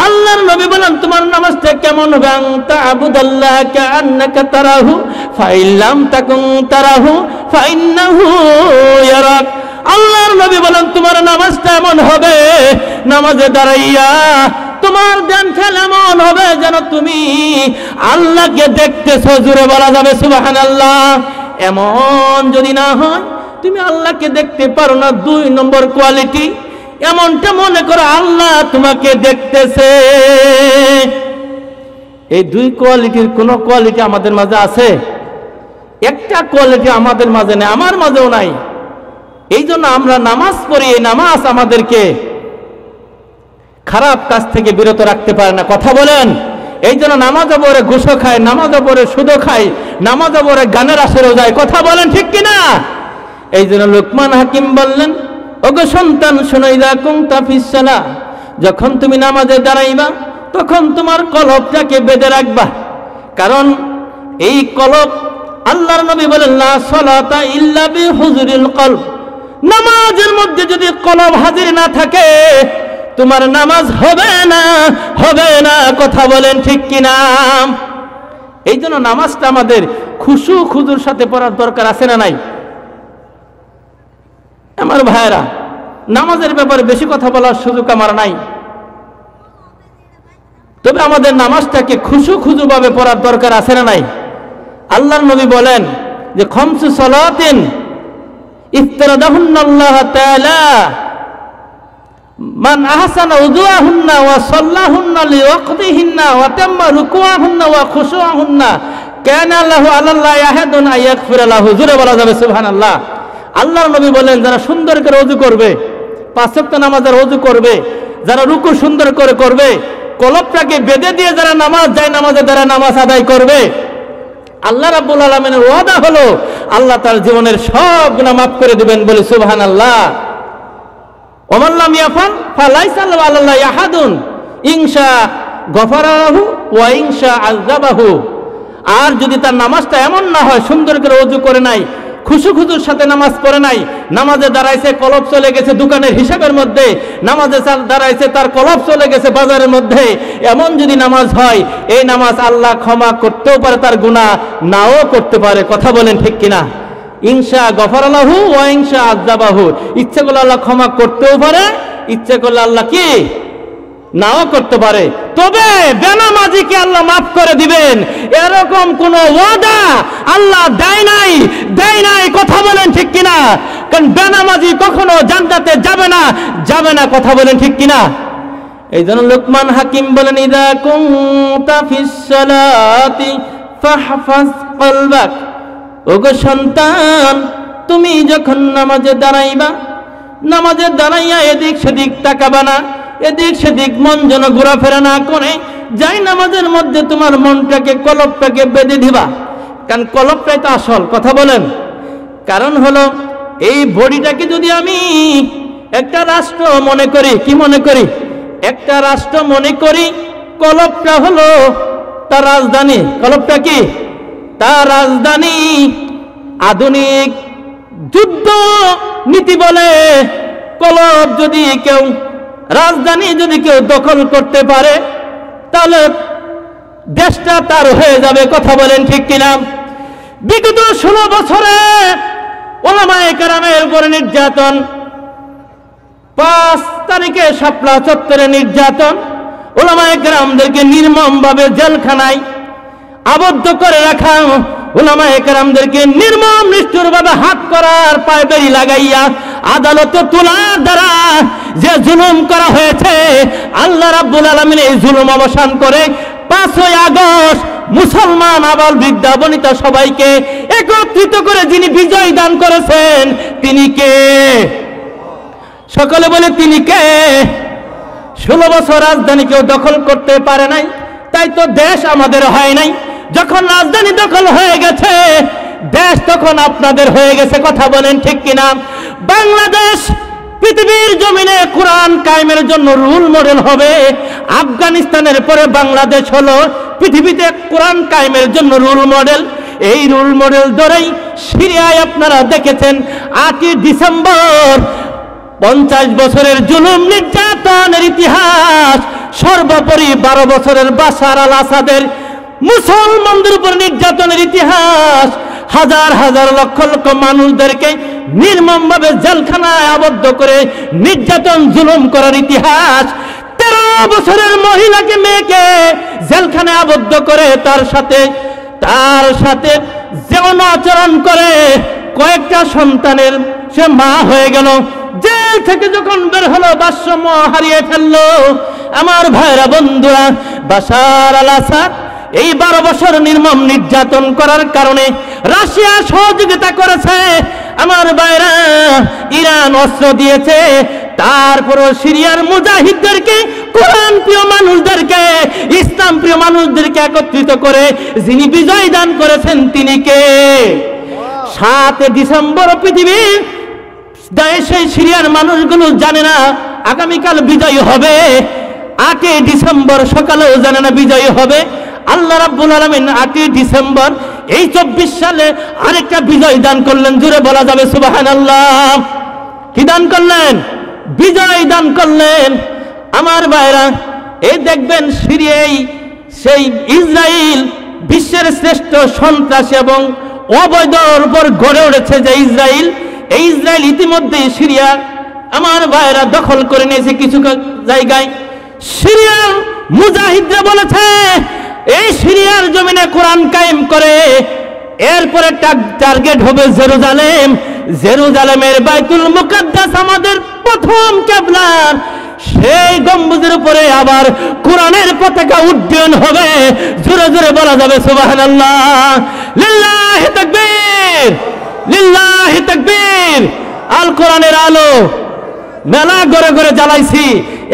আল্লাহর নবী বলেন, তোমার নামাজটা কেমন হবে? আনতা আবুদাল্লাহ কাআন্নাকা তারাহু ফাইল্লাম তাকুন তারাহু ফাইন্নাহু ইয়ারাক। আল্লাহর নবী বলেন, তোমার নামাজটা এমন হবে, নামাজে দাঁড়াইয়া তোমার ধ্যান খেয়াল এমন হবে যেন তুমি আল্লাহকে দেখতেছো। জোরে বলা যাবে সুবহানাল্লাহ। এমন যদি না হয়, তুমি আল্লাহকে দেখতে পারো না, 2 নম্বর কোয়ালিটি, এমনটা মনে করো আল্লাহ তোমাকে দেখতেছে। এই 2 কোয়ালিটির কোন কোয়ালিটি আমাদের মাঝে আছে? একটা কোয়ালিটি আমাদের মাঝে নেই, আমার মাঝেও নাই। এই জন্য আমরা নামাজ পড়ি, এই নামাজ আমাদেরকে খারাপ কাজ থেকে বিরত রাখতে পারে না। কথা বলেন। এই জন্য নামাজও পড়ে ঘুষও খায়, নামাজও পড়ে সুদও খায়, নামাজও পড়ে গানের আসরেও যায়। কথা বলেন ঠিক কিনা? এই জন্য লুকমান হাকিম বললেন, ওগো সন্তান শোনো, ইদা কুনতা ফিস সালাহ, যখন তুমি নামাজে দাঁড়াইবা, তখন তোমার কলবটাকে বেঁধে রাখবা। কারণ এই কলব, আল্লাহর নবী বলেন, লা সালাতা ইল্লা বিহুজুরিল কলব, নামাজের মধ্যে যদি কলব হাজির না থাকে, তোমার নামাজ হবে না, হবে না। কথা বলেন ঠিক কিনা? এই জন্য নামাজটা আমাদের খুশু খুজুর সাথে পড়ার দরকার আছে না নাই? আমার ভাইয়েরা, নামাজের ব্যাপারে বেশি কথা বলার সুযোগ আমার নাই, তবে আমাদের নামাজটাকে খুশু খুজু ভাবে পড়ার দরকার আছে না নাই? আল্লাহর নবী বলেন যে, খামসু সালাতিন ইফতারাদাহুন্নাল্লাহ তাআলা মান আহসানা উযুআহুন্না ওয়া সাল্লাহুন্না লিওয়াক্তিহিন্না ওয়া তাম্মা রুকুআহুন্না ওয়া খুশুআহুন্না কানা লাহু আলাল্লাহি আহাদুন আয়াগফিরা লাহু। জোরে বলা যাবে সুবহানাল্লাহ। আল্লাহর নবী বলেন, যারা সুন্দর করে ওযু করবে, 5 ওয়াক্ত নামাজের ওযু করবে, যারা রুকু সুন্দর করে করবে, কলবটাকে বেঁধে দিয়ে যারা নামাজ যায়, নামাজে দ্বারা নামাজ আদায় করবে, আল্লাহ রাব্বুল আলামিনের ওয়াদা হলো আল্লাহ তার জীবনের সব গুনাহ মাফ করে দিবেন। বলে সুবহানাল্লাহ। ওমান লাম ইয়াফাল ফালাইসা লাহু আলাল্লাহি আহাদুন ইনশা গফারা লাহু ওয়া ইনশা আযাবাহু। আর যদি তার নামাজটা এমন না হয়, সুন্দর করে ওযু করে নাই, খুশু খুজুর সাথে নামাজ পড়ে নাই, নামাজে দাঁড়াইছে কলব চলে গেছে দোকানের হিসাবের মধ্যে, নামাজে দাঁড়াইছে তার কলব চলে গেছে বাজারের মধ্যে, এমন যদি নামাজ হয়, এই নামাজ আল্লাহ ক্ষমা করতেও পারে, তার গুনাহ নাও করতে পারে। কথা বলেন ঠিক কিনা? ইনশা গফারা লাহু ওয়া ইনশা আযাবাহু। ইচ্ছে করলে আল্লাহ ক্ষমা করতেও পারে, ইচ্ছে করলে আল্লাহ কি নাও করতে পারে। তবে বেনামাজিকে আল্লাহ মাফ করে দিবেন, এরকম কোন ওয়াদা আল্লাহ দেয় নাই, দেয় নাই। কথা বলেন ঠিক কিনা? কারণ বেনামাজি কখনো জান্নাতে যাবে না, যাবে না। কথা বলেন ঠিক কিনা? এই জন্য লুকমান হাকিম বলেন, ইদা কুনতা ফিস সালাতি ফাহফাজ কলবাক, ওগো সন্তান, তুমি যখন নামাজে দাঁড়াইবা, নামাজে দাঁড়াইয়া এদিক সেদিক তাকাবা না, এদিক সেদিক মন যেন ঘোরাফেরা না করে, যাই নামাজের মধ্যে তোমার মনটাকে, কলবটাকে বেঁধে দিবা। কারণ কলবটাই তো আসল। কথা বলেন। কারণ হলো, এই বডিটাকে যদি আমি একটা রাষ্ট্র মনে করি, কি মনে করি? একটা রাষ্ট্র মনে করি, কলবটা হলো তার রাজধানী। কলবটা কি? তার রাজধানী। আধুনিক যুদ্ধ নীতি বলে, কলব যদি কেউ, রাজধানী যদি কেউ দখল করতে পারে, তাহলে দেশটা তার হয়ে যাবে। কথা বলেন ঠিক কিনা? বিগত 16 বছরে ওলামায়ে কেরামের উপরে নির্যাতন, 5 তারিখে শাপলা চত্বরে নির্যাতন, উলামায়ে কেরামদেরকে নির্মমভাবে জেলখানায় আবদ্ধ করে রাখা, উলামায়ে কেরামদেরকে নির্মম নিষ্ঠুরভাবে হাত করার পায়ে বেড়ি লাগাইয়া আদালতে তোলার দ্বারা যে জুলুম করা হয়েছে, আল্লাহ রাব্বুল আলামিন এই জুলুম অবসান করে 5ই আগস্ট মুসলমান আবাল বৃদ্ধা বনিতা সবাইকে একত্রিত করে যিনি বিজয় দান করেছেন তিনি কে? সকলে বলে তিনি কে? 16 বছর রাজধানী কেউ দখল করতে পারে নাই, তাই তো দেশ আমাদের হয় নাই। যখন রাজধানী দখল হয়ে গেছে দেশ তখন আপনাদের হয়ে গেছে। কথা বলেন ঠিক কিনা? বাংলাদেশ পৃথিবীর জমিনে কোরআন কায়েমের জন্য রোল মডেল হবে। আফগানিস্তানের পরে বাংলাদেশ হলো পৃথিবীতে কোরআন কায়েমের জন্য রোল মডেল। এই রোল মডেল ধরেই সিরিয়ায় আপনারা দেখেছেন 8ই ডিসেম্বর 50 বছরের জুলুম নির্যাতনের ইতিহাস, সর্বোপরি 12 বছরের বাশার আল আসাদের মুসলমানদের উপর নির্যাতনের ইতিহাস, হাজার হাজার লক্ষ লক্ষ মানুষদেরকে নির্মমভাবে জেলখানায় আবদ্ধ করে নির্যাতন জুলুম করার ইতিহাস, 13 বছরের মহিলাকে মেয়েকে জেলখানায় আবদ্ধ করে তার সাথে যৌন আচরণ করে কয়েকটা সন্তানের সে মা হয়ে গেল। জেল থেকে যখন বের হলো ভারসাম্য হারিয়ে ফেললো। আমার ভাইরা বন্ধুরা, বাশার আল আসাদ এই 12 বছর নির্মম নির্যাতন করার কারণে রাশিয়া সহযোগিতা করেছে। আমার ভাইরা, ইরান অস্ত্র দিয়েছে, তারপরও সিরিয়ার মুজাহিদদেরকে, কোরআন প্রিয় মানুষদেরকে, ইসলাম প্রিয় মানুষদেরকে একত্রিত করে যিনি বিজয় দান করেছেন তিনি কে? 7 ডিসেম্বর পৃথিবীর সেই সিরিয়ার মানুষগুলো জানে না আগামীকাল বিজয় হবে। 8 ডিসেম্বর সকালেও জানে না বিজয় হবে। আল্লাহ রাব্বুল আলামিন 8 ডিসেম্বর এই 24 সালে আরেকটা বিজয় দান করলেন। জোরে বলা যাবে সুবহানাল্লাহ। কি দান করলেন? বিজয় দান করলেন। আমার ভাইরা, এই দেখবেন সিরিয়ায় সেই ইসরায়েল বিশ্বের শ্রেষ্ঠ সন্ত্রাসী এবং অবৈধর উপর গড়ে উঠেছে যে ইসরায়েল, এই ইসরায়েল ইতিমধ্যে সিরিয়া আমার ভাইরা দখল করে নিয়েছে কিছু জায়গায়। সিরিয়ার মুজাহিদরা বলেছে এই সিরিয়ার জমিনে কোরআন কায়েম করে এরপরে টার্গেট হবে জেরুজালেম। জেরুজালেমের বাইতুল মুকাদ্দাস আমাদের প্রথম কিবলা, সেই গম্বুজের উপরে আবার কোরআনের পতাকা উড্ডয়ন হবে। জোরে জোরে বলা যাবে সুবহানাল্লাহ। লিল্লাহি তাকবীর, লিল্লাহি তাকবীর। আল কোরআনের আলো মেলা ঘরে ঘরে জ্বালাইছি,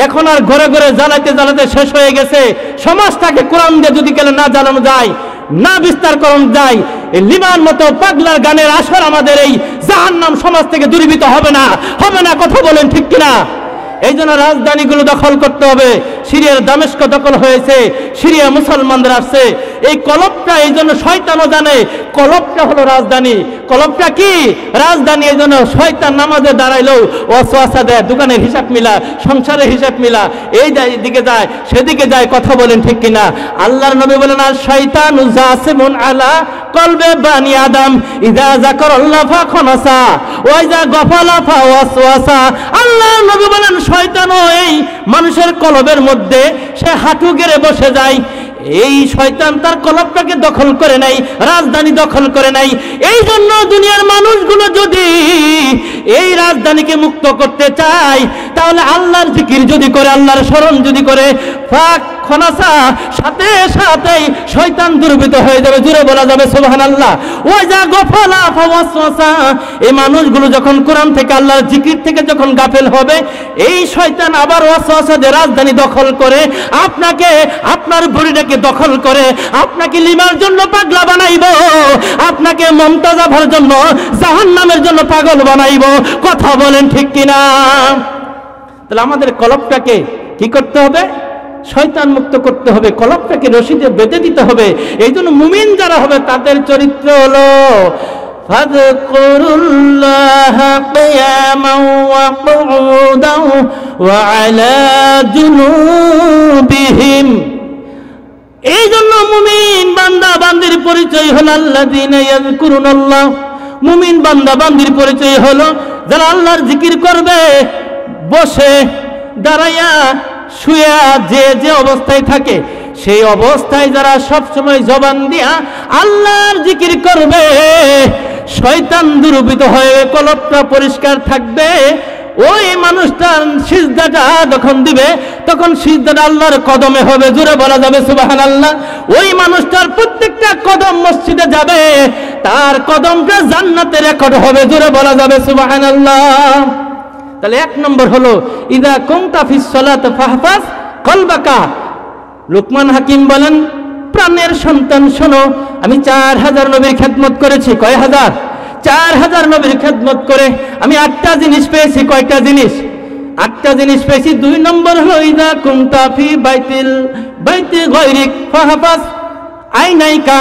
এখন আর ঘরে ঘরে জ্বালাইতে জ্বালাতে শেষ হয়ে গেছে। সমাজটাকে কোরআন দিয়ে যদি কেন না জ্বালানো যায়, না বিস্তার করানো যায়, এই লিমান মতো পাগলার গানের আসর আমাদের এই জাহান্নাম সমাজ থেকে দূরীভূত হবে না, হবে না। কথা বলেন ঠিক কিনা? এই জন্য রাজধানীগুলো দখল করতে হবে। সিরিয়ার দামেস্ক দখল হয়েছে, সিরিয়া মুসলমানদের আসছে। এই কলবটা এই জন্য শয়তানও জানে কলবটা হলো রাজধানী। কলবটা কি? রাজধানী। এই জন্য শয়তান নামাজে দাঁড়াইলেও ওয়াসওয়াসা দেয়, দোকানের হিসাব মিলা, সংসারের হিসাব মিলা, এই দিকে যায় সেদিকে যায়। কথা বলেন ঠিক কিনা? আল্লাহর নবী বলেন, আর শয়তানু জাসিমুন আলা কলবে বানি আদম ইযা যাকারাল্লাহ ফাখনাসা ওয়া ইযা গাফালা ফাওয়াসওয়াসা। আল্লাহর নবী বলেন শয়তানও এই মানুষের কলবের মধ্যে সে হাঁটু গেড়ে বসে যায়। এই শয়তান তার কলবটাকে দখল করে নাই, রাজধানী দখল করে নাই। এই জন্য দুনিয়ার মানুষগুলো যদি এই রাজধানীকে মুক্ত করতে চায়, তাহলে আল্লাহর জিকির যদি করে, আল্লাহর স্মরণ যদি করে, ফাক খনাসা সাথে সাথেই শয়তান দুর্বৃত্ত হয়ে যাবে। জুড়ে বলা যাবে সুবহানাল্লাহ। ওয়া যা গফলা ফাওয়াসওয়াসা। এই মানুষগুলো যখন কোরআন থেকে, আল্লাহর জিকির থেকে যখন গাফেল হবে, এই শয়তান আবার ওয়াসওয়াসা দিয়ে রাজধানী দখল করে আপনাকে, আপনার বডিটাকে দখল করে আপনাকে লিমার জন্য পাগলা বানাইবো, আপনাকে মুমতাজাফার জন্য, জাহান্নামের জন্য পাগল বানাইবো। কথা বলেন ঠিক কিনা? তাহলে আমাদের কলবটাকে কি করতে হবে? শয়তান মুক্ত করতে হবে, কলবটাকে রশিদে বেঁধে দিতে হবে। এই জন্য মুমিন যারা হবে তাদের চরিত্র হলো ফাযকুরুল্লাহা কিয়ামান ওয়া কুউদান ওয়া আলা জুনুবিহিম। এই জন্য মুমিন বান্দা বান্দির পরিচয় হলো আল্লাযীনা ইয়াযকুরুনাল্লাহ। মুমিন বান্দা বান্দির পরিচয় হলো যারা আল্লাহর জিকির করবে, বসে, দাঁড়াইয়া, শুয়া, যে যে অবস্থায় থাকে সেই অবস্থায় যারা সবসময় জবান দিয়া আল্লাহর জিকির করবে, শয়তান দুর্বৃত্ত হয়ে কলবটা পরিষ্কার থাকবে, ওই মানুষটার সিজদাটা যখন দিবে তখন সিজদাটা আল্লাহর কদমে হবে, জোরে বলা যাবে সুবহানাল্লাহ। ওই মানুষটার প্রত্যেকটা কদম মসজিদে যাবে, তার কদমটা জান্নাতের রেকর্ড হবে, জোরে বলা যাবে সুবহানাল্লাহ। তাহলে এক নম্বর হলো ইদা কুনতা ফিস সালাতি ফাহফাজ কলবাকা। লুকমান হাকিম বলেন, প্রাণের সন্তান শোনো, আমি 4000 নবীর খেদমত করেছি। কয় হাজার? 4000 নবীর খেদমত করে আমি 8টা জিনিস পেয়েছি। কয়টা জিনিস? 8টা জিনিস পেয়েছি। 2 নম্বর হলো ইদা কুনতা ফি বাইতি গায়রিক ফাহফাজ আইনাইকা।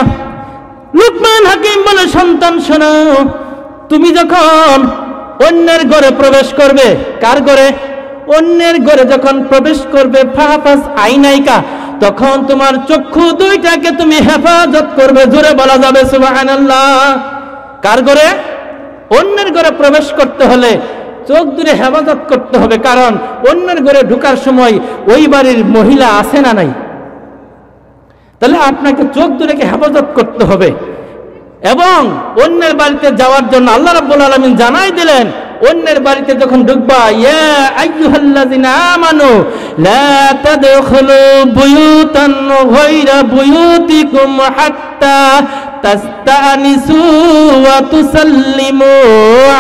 লুকমান হাকিম বলে, সন্তান শোনো, তুমি যখন অন্যের ঘরে প্রবেশ করবে, কার ঘরে? অন্যের ঘরে যখন প্রবেশ করবে, ফাহফাজ আইনাইকা, তখন তোমার চক্ষু দুইটাকে তুমি হেফাজত করবে, জোরে বলা যাবে সুবহানাল্লাহ। কার ঘরে? অন্যের ঘরে প্রবেশ করতে হলে চোখ দুটো হেফাজত করতে হবে, কারণ অন্যের ঘরে ঢোকার সময় ওই বাড়ির মহিলা আছে না নাই? তাহলে আপনাকে চোখ দুটোকে হেফাজত করতে হবে। এবং অন্যের বাড়িতে যাওয়ার জন্য আল্লাহ রাব্বুল আলামিন জানাই দিলেন, অন্যের বাড়িতে যখন ঢুকবা, ইয়া আইয়ুহাল্লাযিনা আমানু লা তাদখুলু বুয়ুতান গায়রা বুয়ুতিকুম হাত্তা তাস্তানিসু ওয়া তুসাল্লিমু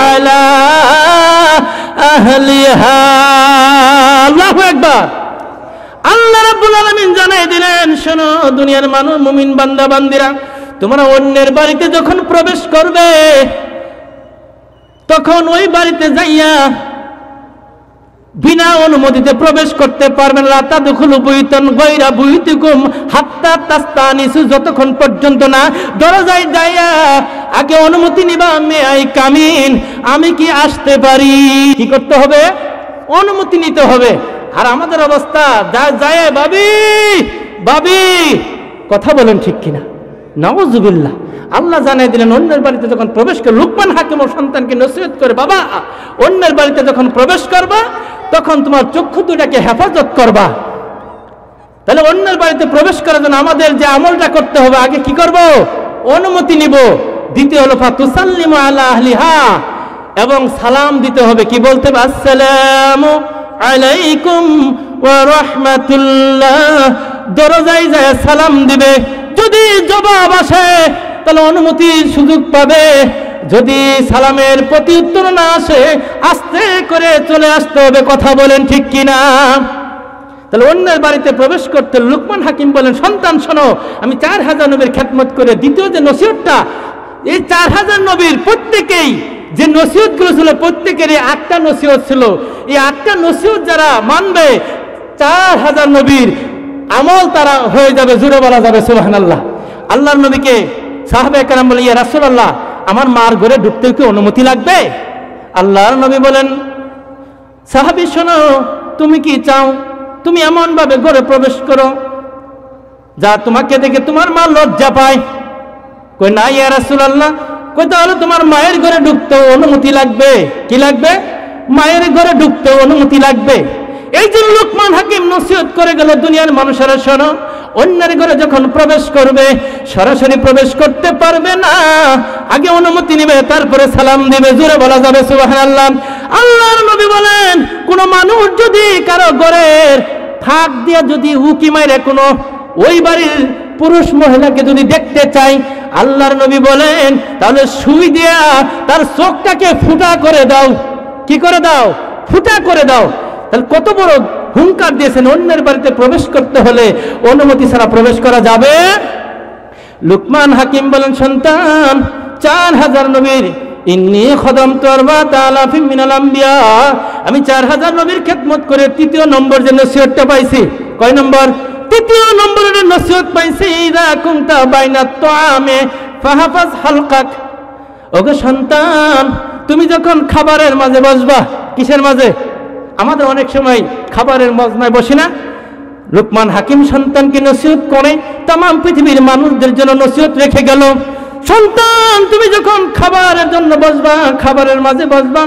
আলা আহলিহা। আল্লাহু আকবার। আল্লাহ রাব্বুল আলামিন জানাই দিলেন, শোনো দুনিয়ার মানুষ, মুমিন বান্দা বান্দিরা, তোমরা অন্যের বাড়িতে যখন প্রবেশ করবে তখন ওই বাড়িতে যাইয়া বিনা অনুমতিতে প্রবেশ করতে পারবেন না। তাদখুলু বুয়ুতান গায়রা বুয়ুতিকুম হাত্তা তাস্তানিসু, যতক্ষণ পর্যন্ত না দরজায় যাইয়া আগে অনুমতি নিবা, মে আই কামিন, আমি কি আসতে পারি। কি করতে হবে? অনুমতি নিতে হবে। আর আমাদের অবস্থা, যায় ভাবি ভাবি, কথা বলেন ঠিক কিনা? নাউযুবিল্লাহ। আল্লাহ জানাই দিলেন, অন্যের বাড়িতে যখন প্রবেশ করে, লুকমান হাকিম ও সন্তানকে নসিহত করে, বাবা অন্যের বাড়িতে যখন প্রবেশ করবা তখন তোমার চক্ষু দুটাকে হেফাজত করবা। তাহলে অন্যের বাড়িতে প্রবেশ করার জন্য আমাদের যে আমলটা করতে হবে, আগে কি করব? অনুমতি নিব। দ্বিতীয় হলো ফাতুসাল্লিমু আলা আহলিহা, এবং সালাম দিতে হবে। কি বলতে হবে? আসসালামু আলাইকুম ওয়া রাহমাতুল্লাহ। দরজায় যায় সালাম দিবে। যদি জবাব আসে তাহলে অনুমতির সুযোগ পাবে, যদি সালামের প্রতি উত্তর না আসে আস্তে করে চলে আসতে হবে। কথা বলেন ঠিক কিনা? তাহলে অন্যের বাড়িতে প্রবেশ করতে লুকমান হাকিম বলেন, সন্তান শোনো, আমি 4000 নবীর খেদমত করে দ্বিতীয় যে নসিহতটা, এই 4000 নবীর প্রত্যেকেই যে নসিহতগুলো ছিল, প্রত্যেকেরই 8টা নসিহত ছিল। এই 8টা নসিহত যারা মানবে, 4000 নবীর আমল তারা হয়ে যাবে, জোরে বলা যাবে সুবহানাল্লাহ। আল্লাহর নবীকে সাহাবায়ে কেরাম বলে, ইয়া রাসূলুল্লাহ, আমার মার ঘরে ঢুকতে কি অনুমতি লাগবে? আল্লাহর নবী বলেন, সাহাবী শোনো, তুমি কি চাও তুমি এমন ভাবে ঘরে প্রবেশ করো যা তোমাকে দেখে তোমার মা লজ্জা পায়? কই না ইয়া রাসূলুল্লাহ। কই তাহলে তোমার মায়ের ঘরে ঢুকতে অনুমতি লাগবে। কি লাগবে? মায়ের ঘরে ঢুকতে অনুমতি লাগবে। এই যে লুকমান হাকিম নসিহত করে গেল, দুনিয়ার মানুষেরা শোনো, অন্যের ঘরে যখন প্রবেশ করবে সরাসরি প্রবেশ করতে পারবে না, আগে অনুমতি নেবে, তারপরে সালাম দিবে। জোরে বলা যাবে সুবহানাল্লাহ। আল্লাহর নবী বলেন, কোন মানুষ যদি কারো ঘরের ফাঁক দিয়ে যদি উকি মারে কোনো ওই বাড়ির পুরুষ মহিলাকে যদি দেখতে চাই, আল্লাহর নবী বলেন, তাহলে সুই দিয়া তার চোখটাকে ফুটা করে দাও। কি করে দাও? ফুটা করে দাও। তাহলে কত বড় হুঙ্কার দিয়েছেন, অন্যের বাড়িতে প্রবেশ করতে হলে অনুমতি ছাড়া প্রবেশ করা যাবে? লুকমান হাকিম বলেন, সন্তান, 4000 নবীর ইন্নী খদমতু আরবাআতা আলাফিন মিনাল আম্বিয়া, আমি 4000 নবীর খেদমত করে তৃতীয় নম্বর যে নসিহতটা পাইছি। কয় নম্বর? তৃতীয় নম্বরের নসিহত পাইছি, ইযা কুনতা বাইনাত তুআমে ফাহফাজ হালকাক। ওগো সন্তান, তুমি যখন খাবারের মাঝে বসবা, কিসের মাঝে? আমাদের অনেক সময় খাবারের মজমায় বসি না? লুকমান হাকিম সন্তানকে নসিহত করে, তাম পৃথিবীর মানুষদের জন্য নসিহত রেখে গেল, সন্তান তুমি যখন খাবারের জন্য বসবা, খাবারের মাঝে বসবা,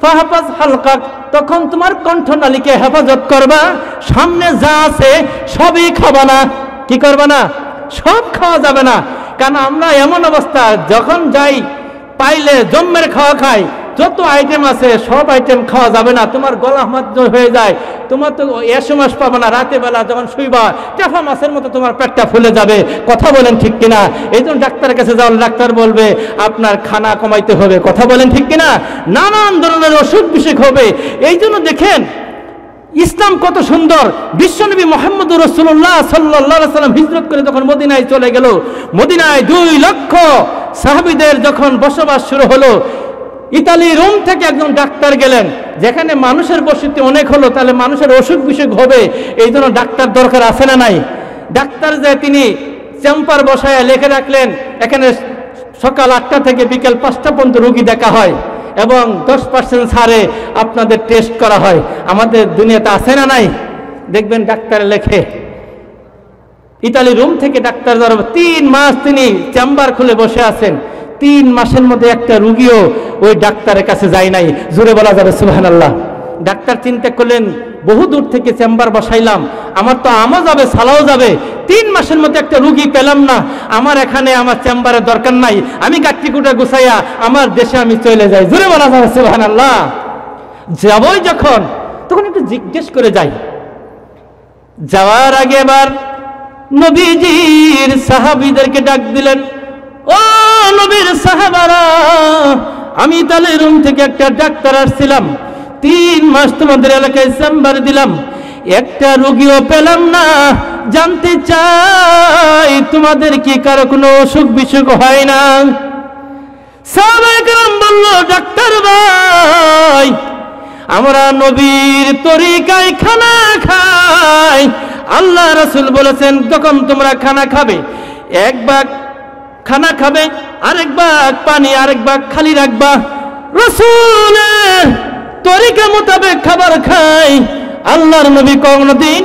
ফাহফাজ হালকাক, তখন তোমার কণ্ঠনালীকে হেফাজত করবা। সামনে যা আছে সবই খাবা না। কি করবা না? সব খাওয়া যাবে না। কারণ আমরা এমন অবস্থা, যখন যাই পাইলে জম্মের খাওয়া খাই, যত আইটেম আছে সব আইটেম খাওয়া যাবে না, তোমার গলা মাত্র হয়ে যায়। তোমার তো এসমাস পাবে না, রাতে বেলা যখন শুইবা টেফা মাছের মতো তোমার পেটটা ফুলে যাবে। কথা বলেন ঠিক কিনা? এই জন্য ডাক্তারের কাছে যাওয়ার ডাক্তার বলবে আপনার খানা কমাইতে হবে। কথা বলেন ঠিক কিনা? নানান ধরনের অসুখ বিসুখ হবে। এই জন্য দেখেন ইসলাম কত সুন্দর। বিশ্বনবী মুহাম্মদুর রাসূলুল্লাহ সাল্লাল্লাহু আলাইহি ওয়াসাল্লাম হিজরত করে যখন মদিনায় চলে গেল, মদিনায় 2 লক্ষ সাহাবীদের যখন বসবাস শুরু হলো, ইতালি রোম থেকে একজন ডাক্তার গেলেন। যেখানে মানুষের বসতি অনেক হলো, তাহলে মানুষের অসুখ বিসুখ হবে, এই জন্য ডাক্তার দরকার আছে না নাই? ডাক্তার যে তিনি চেম্বার বসায় লিখে রাখলেন, এখানে সকাল 8টা থেকে বিকেল 5টা পর্যন্ত রোগী দেখা হয় এবং 10% ছাড়ে আপনাদের টেস্ট করা হয়। আমাদের দুনিয়াতে আছে না নাই? দেখবেন ডাক্তার লেখে। ইতালি রোম থেকে ডাক্তার 3 মাস তিনি চেম্বার খুলে বসে আছেন। 3 মাসের মধ্যে একটা রুগীও ওই ডাক্তারের কাছে যায় নাই। জোরে বলা যাবে সুবহানাল্লাহ। ডাক্তার চিন্তা করলেন, বহু দূর থেকে চেম্বার বসাইলাম, আমার তো আমও যাবে সালাও যাবে, 3 মাসের মধ্যে একটা রুগী পেলাম না, আমার এখানে আমার চেম্বারের দরকার নাই, আমি গাট্টিকুটা গুছাইয়া আমার দেশে আমি চলে যাই। জোরে বলা যাবে সুবহানাল্লাহ। যাবই যখন, তখন একটু জিজ্ঞেস করে যাই। যাওয়ার আগে এবার নবীজির সাহাবীদেরকে ডাক দিলেন, ও নবীর সাহাবারা, আমি ইতালি রোম থেকে একটা ডাক্তার আসছিলাম, 3 মাস তোমাদের এলাকায় চেম্বার দিলাম, একটা রোগীও পেলাম না। জানতে চাই তোমাদের কি কারো কোনো অসুখ বিসুখ হয় না? সাহাবায়ে কেরাম বলল, ডাক্তার ভাই, আমরা নবীর তরিকায় খানা খাই। আল্লাহ রাসূল বলেছেন, যখন তোমরা খানা খাবে, 1 ভাগ খানা খাবে, আরেক ভাগ পানি, আরেক ভাগ খালি রাখবা। রাসূলের তরিকা মোতাবেক খাবার খাই। আল্লাহর নবী কোনদিন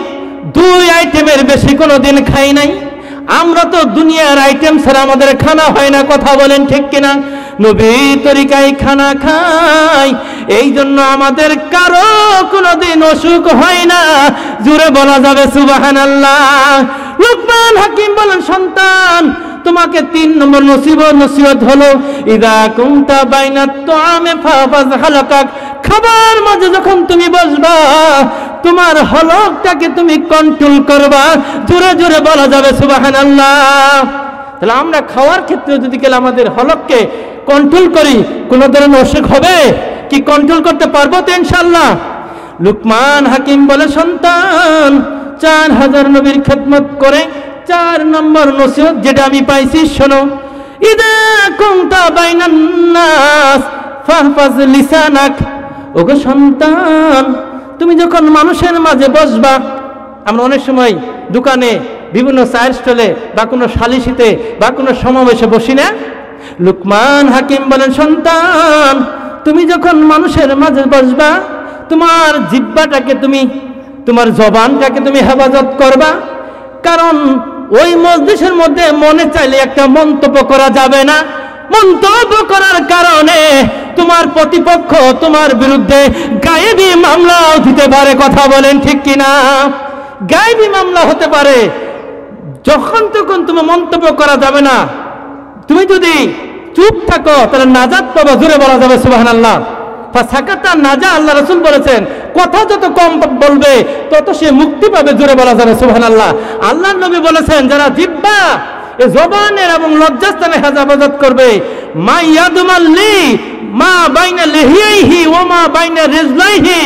2 আইটেমের বেশি কোনদিন খাই নাই। আমরা তো দুনিয়ার আইটেম ছাড়া আমাদের খানা হয় না। কথা বলেন ঠিক কিনা? নবী তরিকায় খানা খাই, এই জন্য আমাদের কারো কোনদিন অসুখ হয় না। জোরে বলা যাবে সুবহানাল্লাহ। লুকমান হাকিম বলেন, সন্তান, তোমাকে 3 নম্বর নসিহত হলো, ইদা কুনতা বাইনাত তুআমে ফাফাজ হালাকাক, খাবার মাঝে যখন তুমি বসবা, তোমার হলকটাকে তুমি কন্ট্রোল করবা। জোরে জোরে বলা যাবে সুবহানাল্লাহ। তাহলে আমরা খাওয়ার ক্ষেত্রে যদি গেলে আমাদের হলককে কন্ট্রোল করি, কোন ধরনের অসুখ হবে কি? কন্ট্রোল করতে পারবো তো ইনশাআল্লাহ। লুকমান হাকিম বলে, সন্তান, 4000 নবীর খেদমত করে 4 নম্বর নসিহত যেটা আমি পাইছি, শোনো। ইদা কুনতা বাইনান নাস ফাহফাজ লিসানাক, ওগো সন্তান, তুমি যখন মানুষের মাঝে বসবা, আমরা অনেক সময় দোকানে, বিভিন্ন চায়ের স্টলে বা কোনো সালিশিতে বা কোনো সমাবেশে বসি না? লুকমান হাকিম বলেন, সন্তান, তুমি যখন মানুষের মাঝে বসবা, তোমার জিহ্বাটাকে তুমি, তোমার জবানটাকে তুমি হেফাজত করবা। কারণ ওই মজলিসের মধ্যে মনে চাইলে একটা মন্তব্য করা যাবে না। মন্তব্য করার কারণে তোমার প্রতিপক্ষ তোমার বিরুদ্ধে গায়েবী মামলাও দিতে পারে। কথা বলেন ঠিক কিনা? গায়েবী মামলা হতে পারে। যখন তখন তুমি মন্তব্য করা যাবে না। তুমি যদি চুপ থাকো তাহলে নাজাত পাবা। জোরে বলা যাবে সুবহানাল্লাহ। ফাসাকাতা নাজা, আল্লাহ রাসূল বলেছেন, কথা যত কম বলবে তত সে মুক্তি পাবে। জোরে বলা যাবে সুবহানাল্লাহ। আল্লাহর নবী বলেছেন, যারা জিহ্বা, এই জবানের এবং লজ্জাস্থানে হেফাজত করবে, মা ইয়াদুমাল্লি মা বাইনা লিহিয়াইহি ওয়া মা বাইনা রিজলাইহি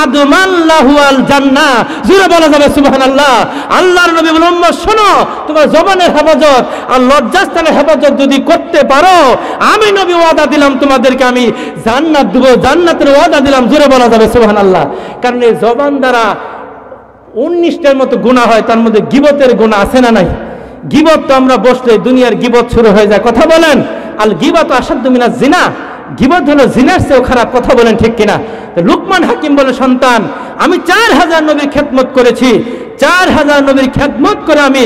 আদমাল্লাহু আল জান্নাহ। জোরে বলা যাবে সুবহানাল্লাহ। আল্লাহর নবী বলেন, উম্মত শোনো, তোমার জবানের হেফাজত আর লজ্জাস্থানের হেফাজত যদি করতে পারো, আমি নবী ওয়াদা দিলাম তোমাদেরকে আমি জান্নাত দেব, জান্নাতের ওয়াদা দিলাম। জোরে বলা যাবে সুবহানাল্লাহ। কারণ এই জবান দ্বারা 19টার মতো গুনাহ হয়, তার মধ্যে গীবতের গুনাহ আছে না নাই? গীবত তো আমরা বসলে দুনিয়ার গীবত শুরু হয়ে যায়। কথা বলেন, আল গীবাতু আশাদ্দু মিনাজ জিনা, গীবত হলো জিনার চেয়েও খারাপ। কথা বলেন ঠিক কিনা? লুকমান হাকিম বলে, সন্তান, আমি 4000 নবীর খেদমত করেছি, 4000 নবীর খেদমত করে আমি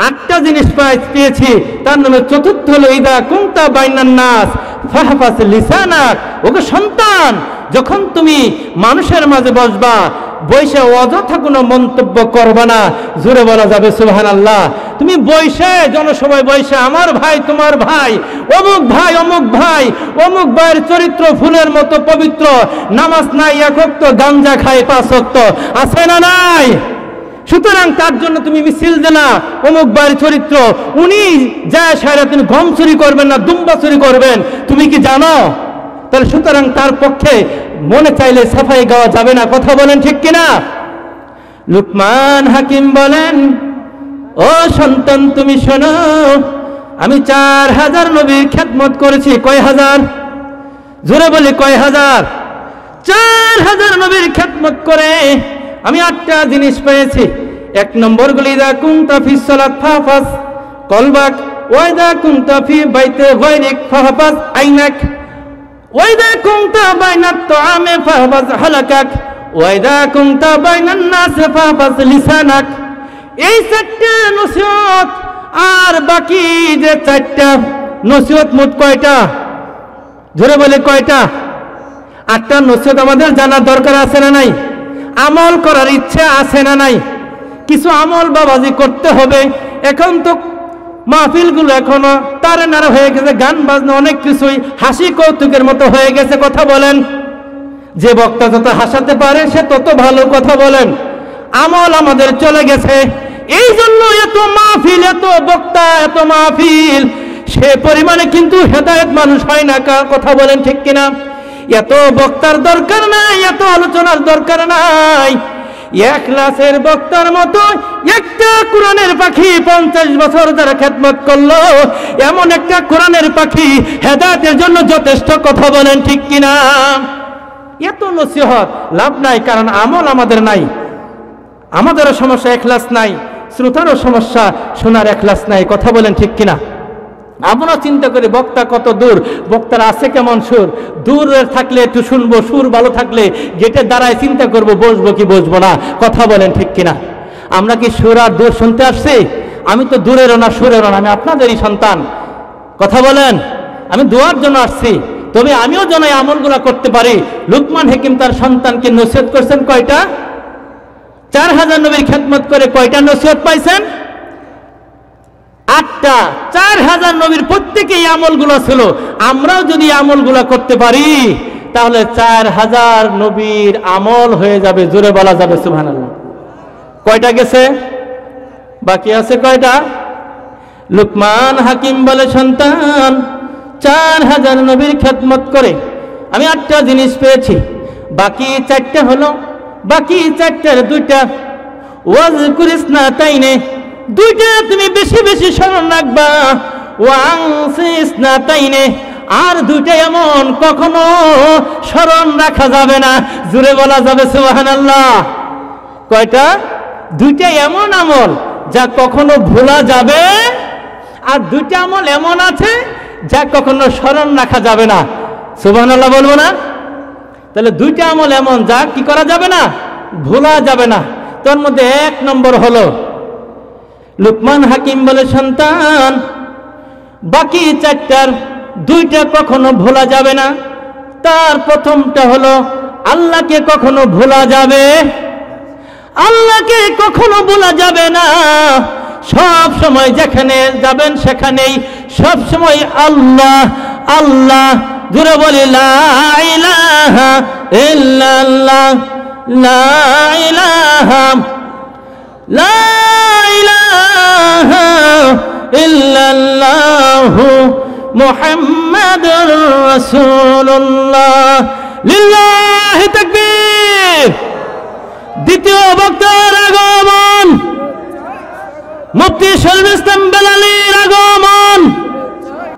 8টা জিনিস পেয়েছি। তার নামে চতুর্থ হলো, ইদা কুনতা বাইনান নাস ফাহফাজ লিসানাক, ওকে সন্তান, যখন তুমি মানুষের মাঝে বসবা, বৈশে অযথা কোনো মন্তব্য করবা না। জোরে বলা যাবে সুবহানাল্লাহ। তুমি বৈশে জনসভায় বৈশে আমার ভাই তোমার ভাই, অমুক ভাই অমুক ভাই, অমুক ভাইয়ের চরিত্র ফুলের মতো পবিত্র, নামাজ নাই এক ওয়াক্ত, গাঞ্জা খায় 5 ওয়াক্ত, আছে না নাই? সুতরাং তার জন্য তুমি মিছিল দে না, অমুক ভাইয়ের চরিত্র, উনি যায় সারা তুমি গম চুরি করবেন না দুম্বা চুরি করবেন, তুমি কি জানো? তাহলে সুতরাং তার পক্ষে মনে চাইলে সাফাই গাওয়া যাবে না। কথা বলেন ঠিক কিনা? লুকমান হাকিম বলেন, ও সন্তান তুমি শোনো, আমি 4000 নবীর খেদমত করেছি। কয় হাজার? জোরে বলি কয় হাজার? 4000 নবীর খেদমত করে আমি 8টা জিনিস পেয়েছি। 1 নম্বর গুলি, ইযা কুনতা ফিস সালাত ফাহফাজ কলবাক, ওয়া ইযা কুনতা ফি বাইতি গায়রিক ফাহফাজ আইনাক, ওয়া ইযা কুনতা বাইনাত তুআমি ফাহফাজ হালাকাক, ওয়া ইযা কুনতা বাইনান নাস ফাহফাজ লিসানাক। এই 4টা নসিহত, আর বাকি যে 4টা নসিহত মোট কয়টা? জোরে বলে কয়টা? 8টা নসিহত আমাদের জানার দরকার আছে না নাই? আমল করার ইচ্ছা আছে না নাই? কিছু আমল বাবাজি করতে হবে। এখন তো মাহফিলগুলো এখনো তারে নাড়া হয়ে গেছে, গান বাজনা অনেক কিছুই হাসি কৌতুকের মতো হয়ে গেছে। কথা বলেন, যে বক্তা যত হাসাতে পারে সে তত ভালো। কথা বলেন, আমল আমাদের চলে গেছে। এই জন্য এত মাহফিল, এত বক্তা, এত মাহফিল, সে পরিমাণে কিন্তু হেদায়েত মানুষ হয় না। কথা বলেন ঠিক কিনা? এত বক্তার দরকার নাই, এত আলোচনার দরকার নাই। ইখলাসের বক্তার মতো একটা কোরআনের পাখি 50 বছর যারা খেদমত করলো, এমন একটা কোরআনের পাখি হেদায়েতের জন্য যথেষ্ট। কথা বলেন ঠিক কিনা? এত নসিহত লাভ নাই, কারণ আমল আমাদের নাই। আমাদেরও সমস্যা, ইখলাস নাই। শ্রোতারও সমস্যা, শোনার ইখলাস নাই। কথা বলেন ঠিক কিনা? আমরা চিন্তা করি বক্তা কত দূর, বক্তার আছে কেমন সুর, দূর থাকলে একটু শুনবো, সুর ভালো থাকলে গেটের দ্বারায় চিন্তা করব বসবো কি বসবো না। কথা বলেন ঠিক কিনা? আমরা কি সুর আর দূর শুনতে আসছি? আমি তো দূরেরও না সুরেরও না, আমি আপনাদেরই সন্তান। কথা বলেন, আমি দোয়ার জন্য আসছি, তবে আমিও যেন এই আমলগুলা করতে পারি। লুকমান হাকিম তার সন্তানকে নসিহত করছেন কয়টা? 4000 নবীর খেদমত করে কয়টা নসিহত পাইছেন? 8টা। 4000 নবীর প্রত্যেকেই আমলগুলো ছিল। আমরাও যদি আমলগুলো করতে পারি তাহলে 4000 নবীর আমল হয়ে যাবে। জোরে বলা যাবে সুবহানাল্লাহ। কয়টা গেছে? বাকি আছে কয়টা? লুকমান হাকিম বলে, সন্তান 4000 নবীর খেদমত করে আমি 8টা জিনিস পেয়েছি, বাকি 4টা হলো, বাকি 4টার 2টা। ওয়াজকুর ইসনাতাইনে, 2টা তুমি বেশি বেশি স্মরণ রাখবা। ওয়াংসি ইসনাতাইনে, আর 2টা এমন কখনো স্মরণ রাখা যাবে না। জোরে বলা যাবে সুবহানাল্লাহ। কয়টা? 2টা এমন আমল যা কখনো ভোলা যাবে, আর 2টা আমল এমন আছে যা কখনো স্মরণ রাখা যাবে না। সুবহানাল্লাহ বলবো না? তাহলে 2টা আমল এমন যা কি করা যাবে না, ভোলা যাবে না। তার মধ্যে 1 নম্বর হলো, লুকমান হাকিম বলে, সন্তান বাকি 4টার 2টা কখনো ভোলা যাবে না। তার প্রথমটা হলো, আল্লাহকে কখনো ভোলা যাবে, আল্লাহকে কখনো ভোলা যাবে না। সব সময় যেখানে যাবেন সেখানেই সব সময় আল্লাহ আল্লাহ। জোরে বলি লা ইলাহা ইল্লাল্লাহ, লা ইলাহা, লা ইলাহা ইল্লাল্লাহু মুহাম্মাদুর রাসূলুল্লাহ। লিল্লাহি তাকবীর। দ্বিতীয় বক্তার আগমন, মুফতি শরীফুল ইসলাম বেলালীর আগমন।